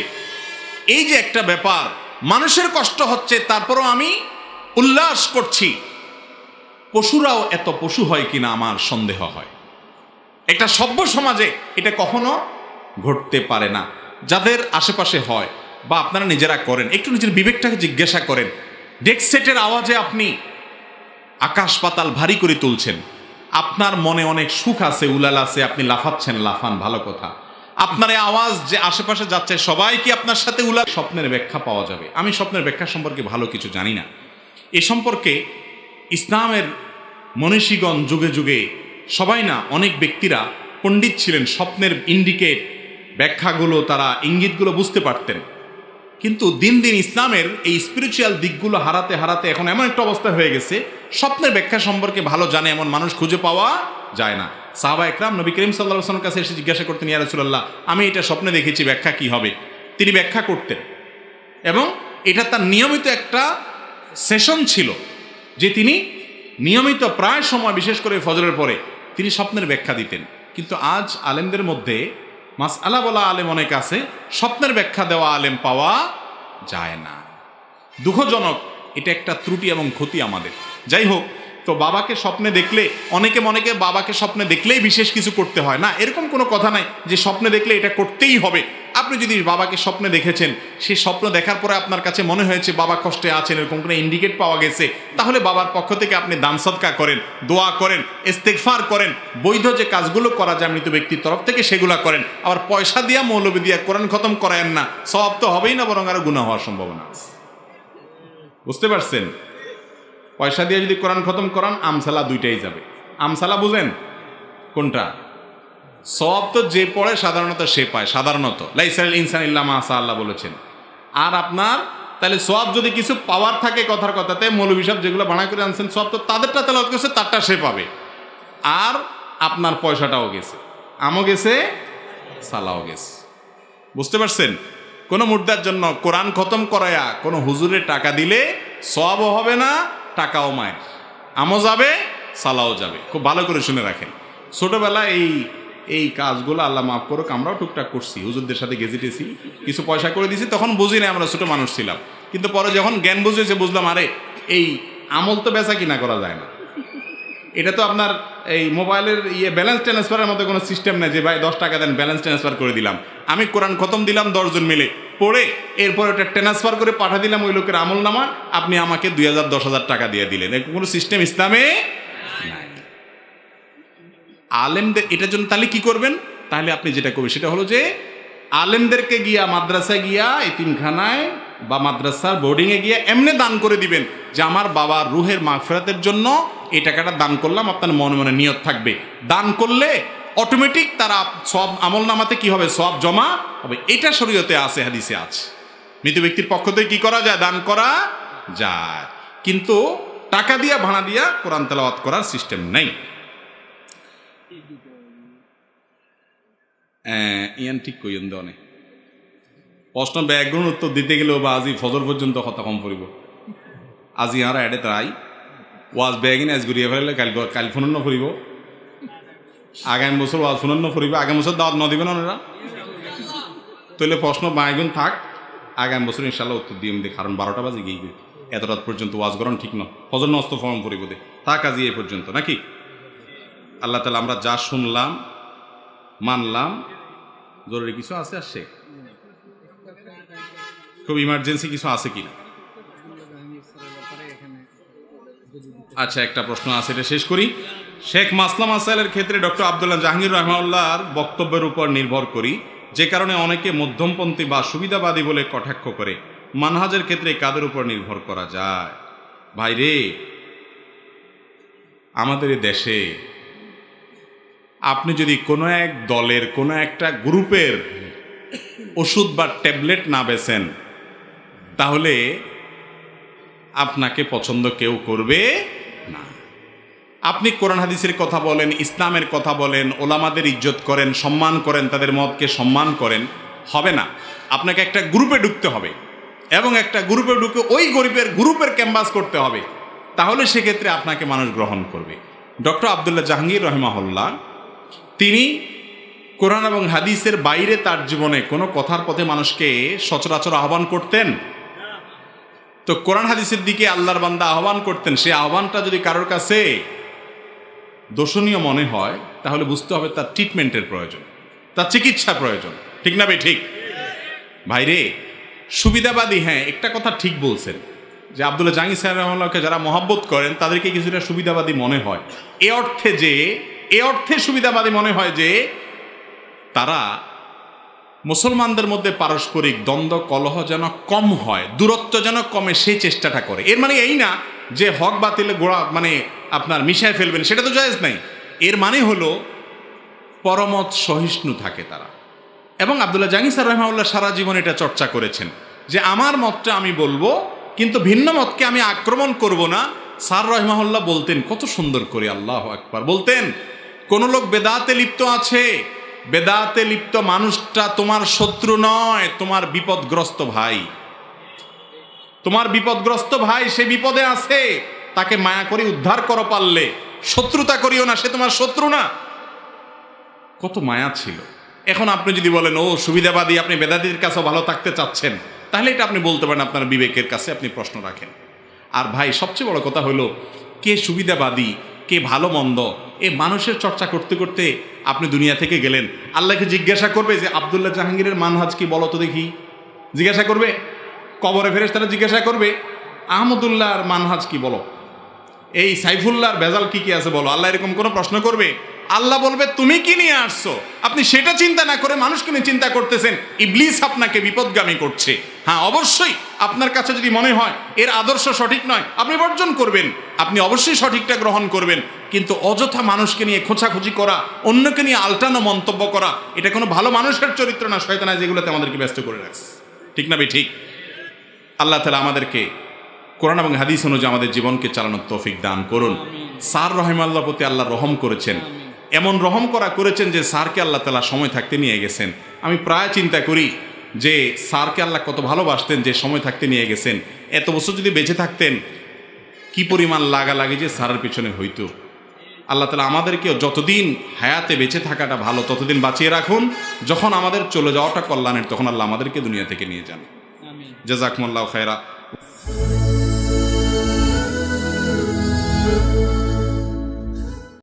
এই যে একটা ব্যাপার, মানুষের কষ্ট হচ্ছে, তারপরও আমি উল্লাস করছি। পশুরাও এত পশু হয় কিনা আমার সন্দেহ হয়। একটা সভ্য সমাজে এটা কখনো ঘটতে পারে না। যাদের আশেপাশে হয় বা আপনারা নিজেরা করেন, একটু নিজের বিবেকটাকে জিজ্ঞাসা করেন। ডেক সেটের আওয়াজে আপনি আকাশ পাতাল ভারী করে তুলছেন, আপনার মনে অনেক সুখ আছে, উলাল আছে, আপনি লাফাচ্ছেন, লাফান, ভালো কথা। আপনার এই আওয়াজ যে আশেপাশে যাচ্ছে সবাই কি আপনার সাথে উলাল? স্বপ্নের ব্যাখ্যা পাওয়া যাবে। আমি স্বপ্নের ব্যাখ্যা সম্পর্কে ভালো কিছু জানি না। এ সম্পর্কে ইসলামের মনীষীগণ যুগে যুগে সবাই না, অনেক ব্যক্তিরা পণ্ডিত ছিলেন, স্বপ্নের ইন্ডিকেট ব্যাখ্যাগুলো, তারা ইঙ্গিতগুলো বুঝতে পারতেন। কিন্তু দিন দিন ইসলামের এই স্পিরিচুয়াল দিকগুলো হারাতে হারাতে এখন এমন একটা অবস্থা হয়ে গেছে, স্বপ্নের ব্যাখ্যা সম্পর্কে ভালো জানে এমন মানুষ খুঁজে পাওয়া যায় না। সাহাবা একরাম নবী করিম সাল্লাল্লাহু আলাইহি ওয়াসাল্লামের কাছে এসে জিজ্ঞাসা করতেন, ইয়া রাসূলুল্লাহ, আমি এটা স্বপ্নে দেখেছি, ব্যাখ্যা কি হবে? তিনি ব্যাখ্যা করতেন, এবং এটা তার নিয়মিত একটা সেশন ছিল যে তিনি নিয়মিত প্রায় সময়, বিশেষ করে ফজরের পরে, তিনি স্বপ্নের ব্যাখ্যা দিতেন। কিন্তু আজ আলেমদের মধ্যে মাসআলা বলা আলেম অনেক আছে, স্বপ্নের ব্যাখ্যা দেওয়া আলেম পাওয়া যায় না। দুঃখজনক, এটা একটা ত্রুটি এবং ক্ষতি আমাদের। যাই হোক, তো বাবাকে স্বপ্নে দেখলে অনেকে বাবাকে স্বপ্নে দেখলেই বিশেষ কিছু করতে হয় না, এরকম কোনো কথা নাই যে স্বপ্নে দেখলে এটা করতেই হবে। আপনি যদি বাবাকে স্বপ্নে দেখেছেন, সেই স্বপ্ন দেখার পরে আপনার কাছে মনে হয়েছে বাবা কষ্টে আছেন, এরকম কোনো ইন্ডিকেট পাওয়া গেছে, তাহলে বাবার পক্ষ থেকে আপনি দান সদকা করেন, দোয়া করেন, ইস্তেগফার করেন, বৈধ যে কাজগুলো করা যায় মৃত ব্যক্তির তরফ থেকে সেগুলো করেন। আবার পয়সা দিয়া, মৌলবি দিয়া কোরআন খতম করায়েন না, সওয়াব তো হবেই না, বরং আরো গুনাহ হওয়ার সম্ভাবনা আছে। বুঝতে পারছেন? পয়সা দিয়ে যদি কোরআন খতম করান, আমসালা দুইটাই যাবে। আমসালা বুঝেন কোনটা? সওয়াব তো যে পড়ে সাধারণত সে পায়, সাধারণত লাইসাল ইনসান ইল্লা মা সা, আল্লাহ বলেছেন। আর আপনার তাহলে সওয়াব যদি কিছু পাওয়ার থাকে, কথার কথাতে মৌলভী সাহেব যেগুলো বানায় করে আনছেন, সওয়াব তো তাদেরটা তেলাওয়াত করছে, তারটা সে পাবে। আর আপনার পয়সাটাও গেছে, আমও গেছে, সালাও গেছে। বুঝতে পারছেন? কোনো মুর্দার জন্য কোরআন খতম করায়া কোনো হুজুরের টাকা দিলে সওয়াবও হবে না, টাকাও মায়ের, আমও যাবে, সালাও যাবে। খুব ভালো করে শুনে রাখেন। ছোটবেলায় এই কাজগুলো আল্লাহ মাফ করুক, আমরাও টুকটাক করছি, হুজুরদের সাথে গেজিটেছি, কিছু পয়সা করে দিছি, তখন বুঝি না, আমরা ছোট মানুষ ছিলাম। কিন্তু পরে যখন জ্ঞান বুঝেছে, বুঝলাম আরে এই আমল তো বেচা কিনা করা যায় না। এটা তো আপনার এই মোবাইলের ব্যালেন্স ট্রান্সফারের মতো কোনো সিস্টেম নেই যে ভাই 10 টাকা দেন ব্যালেন্স ট্রান্সফার করে দিলাম। আমি কোরআন খতম দিলাম 10 জন মিলে পড়ে, এরপর ওটা ট্রান্সফার করে পাঠা দিলাম ওই লোকের আমল নামা, আপনি আমাকে 2000 10,000 টাকা দিয়ে দিলেন। এরকম কোনো সিস্টেম ইসলামে নাই। আলেমদের এটার জন্য তাহলে কি করবেন? তাহলে আপনি যেটা করবেন সেটা হলো যে আলেমদেরকে গিয়া, মাদ্রাসায় গিয়া, এতিমখানায় বা মাদ্রাসার বোর্ডিংয়ে গিয়ে এমনি দান করে দিবেন যে আমার বাবার রুহের মাগফিরাতের জন্য এই টাকাটা দান করলাম। আপনার মনে মনে নিয়ত থাকবে, দান করলে অটোমেটিক তারা সব আমল নামাতে কি হবে, সব জমা হবে। এটা শরীয়তে আছে, হাদিসে আছে। মৃত ব্যক্তির পক্ষ থেকে কি করা যায়? দান করা যায়, কিন্তু টাকা দিয়া ভাড়া দিয়া কোরআন তেলাওয়াত করার সিস্টেম নেই। ইয়ান ঠিক কইন দনে প্রশ্ন ব্যাকগ্রাউন্ড উত্তর দিতে গেলেও বা আজি ফজর পর্যন্ত কথা কম পড়িব। আজি আর এডে তাই ওয়াজ ব্যাগিন আজ ঘুরিয়ে ফেলে কাল ফোন ফুরিব, আগামী বছর ওয়াজ ফোন ফুরিব, আগামী বছর দাওয়াত ন দিবেন ওনারা, তাহলে প্রশ্ন বাইগুন থাক, আগামী বছর ইনশাল্লাহ উত্তর দিয়ে দে, কারণ 12টা বাজে গিয়ে এত রাত পর্যন্ত ওয়াজ করেন ঠিক না, ফজর নষ্ট ফর্ম ফুরিব দে থাক আজি এই পর্যন্ত নাকি। আল্লাহ তাআলা আমরা যা শুনলাম মানলাম। জরুরি কিছু আছে আর শেখ খুব ইমার্জেন্সি কিছু আছে কিনা? আচ্ছা, একটা প্রশ্ন আছে, এটা শেষ করি। শেখ মাসলা মাসাইলের ক্ষেত্রে ডক্টর আব্দুল্লাহ জাহাঙ্গীর রহমাউল্লাহর বক্তব্যের উপর নির্ভর করি, যে কারণে অনেকে মধ্যমপন্থী বা সুবিধাবাদী বলে কটাক্ষ করে। মানহাজের ক্ষেত্রে কাদের উপর নির্ভর করা যায়? ভাইরে, আমাদের এই দেশে আপনি যদি কোনো এক দলের কোনো একটা গ্রুপের ওষুধ বা ট্যাবলেট না বেছেন, তাহলে আপনাকে পছন্দ কেউ করবে না। আপনি কোরআন হাদিসের কথা বলেন, ইসলামের কথা বলেন, ওলামাদের ইজ্জত করেন, সম্মান করেন, তাদের মতকে সম্মান করেন, হবে না। আপনাকে একটা গ্রুপে ঢুকতে হবে এবং একটা গ্রুপে ঢুকে ওই গ্রুপের ক্যাম্পাস করতে হবে, তাহলে সেক্ষেত্রে আপনাকে মানুষ গ্রহণ করবে। ডক্টর আব্দুল্লাহ জাহাঙ্গীর রহিমাহুল্লাহ তিনি কোরআন এবং হাদিসের বাইরে তার জীবনে কোনো কথার পথে মানুষকে সচরাচর আহ্বান করতেন? তো কোরআন হাদিসের দিকে আল্লাহর বান্দা আহ্বান করতেন, সে আহ্বানটা যদি কারোর কাছে দোষণীয় মনে হয়, তাহলে বুঝতে হবে তার ট্রিটমেন্টের প্রয়োজন, তার চিকিৎসা প্রয়োজন, ঠিক না ভাই? ঠিক ভাইরে, সুবিধাবাদী, হ্যাঁ একটা কথা ঠিক বলছেন যে আব্দুল্লাহ জাহাঙ্গীর সাহেব রহমাল্লাহকে যারা মহব্বত করেন তাদেরকে কিছুটা সুবিধাবাদী মনে হয়। এ অর্থে সুবিধাবাদী মনে হয় যে তারা মুসলমানদের মধ্যে পারস্পরিক দ্বন্দ্ব কলহ যেন কম হয়, দূরত্ব যেন কমে, সেই চেষ্টাটা করে। এর মানে এই না যে হক বাতিলে গোড়া মানে আপনার মিশায় ফেলবেন, সেটা তো জায়েজ নাই। এর মানে হলো পরমত সহিষ্ণু থাকে তারা। এবং আব্দুল্লাহ জাহাঙ্গীর স্যার রহমাউল্লাহ সারা জীবন এটা চর্চা করেছেন যে আমার মতটা আমি বলবো, কিন্তু ভিন্ন মতকে আমি আক্রমণ করব না। স্যার রহমাউল্লাহ বলতেন কত সুন্দর করে, আল্লাহু আকবার, বলতেন কোন লোক বেদাতে লিপ্ত আছে, বেদাতে লিপ্ত মানুষটা তোমার শত্রু নয়, তোমার বিপদগ্রস্ত ভাই। তোমার বিপদগ্রস্ত ভাই, সে বিপদে আছে, তাকে মায়া করে উদ্ধার করো পারলে, শত্রুতা করিও না, সে তোমার শত্রু না। কত মায়া ছিল। এখন আপনি যদি বলেন ও সুবিধাবাদী, আপনি বেদাতির কাছেও ভালো থাকতে চাচ্ছেন, তাহলে এটা আপনি বলতে পারেন, আপনার বিবেকের কাছে আপনি প্রশ্ন রাখেন। আর ভাই, সবচেয়ে বড় কথা হলো কে সুবিধাবাদী কে ভালো মন্দ, এ মানুষের চর্চা করতে করতে আপনি দুনিয়া থেকে গেলেন। আল্লাহকে জিজ্ঞাসা করবে যে আব্দুল্লাহ জাহাঙ্গীরের মানহাজ কি বলো তো দেখি? জিজ্ঞাসা করবে? কবরে ফেরেশতারা জিজ্ঞাসা করবে আহমদুল্লাহর মানহাজ কি বলো, এই সাইফুল্লাহর ভেজাল কি কি আছে বলো? আল্লাহ এরকম কোনো প্রশ্ন করবে? আল্লাহ বলবে তুমি কি নিয়ে আসছো? আপনি সেটা চিন্তা না করে মানুষকে নিয়ে চিন্তা করতেছেন। ইবলিস আপনাকে বিপদগামী করছে। হ্যাঁ, অবশ্যই আপনার কাছে যদি মনে হয় এর আদর্শ সঠিক নয়, আপনি বর্জন করবেন, আপনি অবশ্যই সঠিকটা গ্রহণ করবেন। কিন্তু অযথা মানুষকে নিয়ে খোঁচাখুচি করা, অন্যকে নিয়ে আলটানো মন্তব্য করা, এটা কোনো ভালো মানুষের চরিত্র না, শয়তান যেগুলোতে আমাদেরকে ব্যস্ত করে রাখছে, ঠিক না ভাই? ঠিক। আল্লাহ তাআলা আমাদেরকে কোরআন এবং হাদিস অনুযায়ী আমাদের জীবনকে চালানোর তৌফিক দান করুন। স্যার রহিমাল্লাহর প্রতি আল্লাহ রহম করেছেন, এমন রহম করেছেন যে স্যারকে আল্লাহ তাআলা সময় থাকতে নিয়ে গেছেন। আমি প্রায় চিন্তা করি যে স্যারকে আল্লাহ কত ভালোবাসতেন যে সময় থাকতে নিয়ে গেছেন। এত বছর যদি বেঁচে থাকতেন কি পরিমাণ লাগালাগি যে স্যারের পিছনে হইতো। আল্লাহ তাআলা আমাদেরকেও যতদিন হায়াতে বেঁচে থাকাটা ভালো ততদিন বাঁচিয়ে রাখুন। যখন আমাদের চলে যাওয়াটা কল্যাণের, তখন আল্লাহ আমাদেরকে দুনিয়া থেকে নিয়ে যান। জাযাকুমুল্লাহু খায়রা।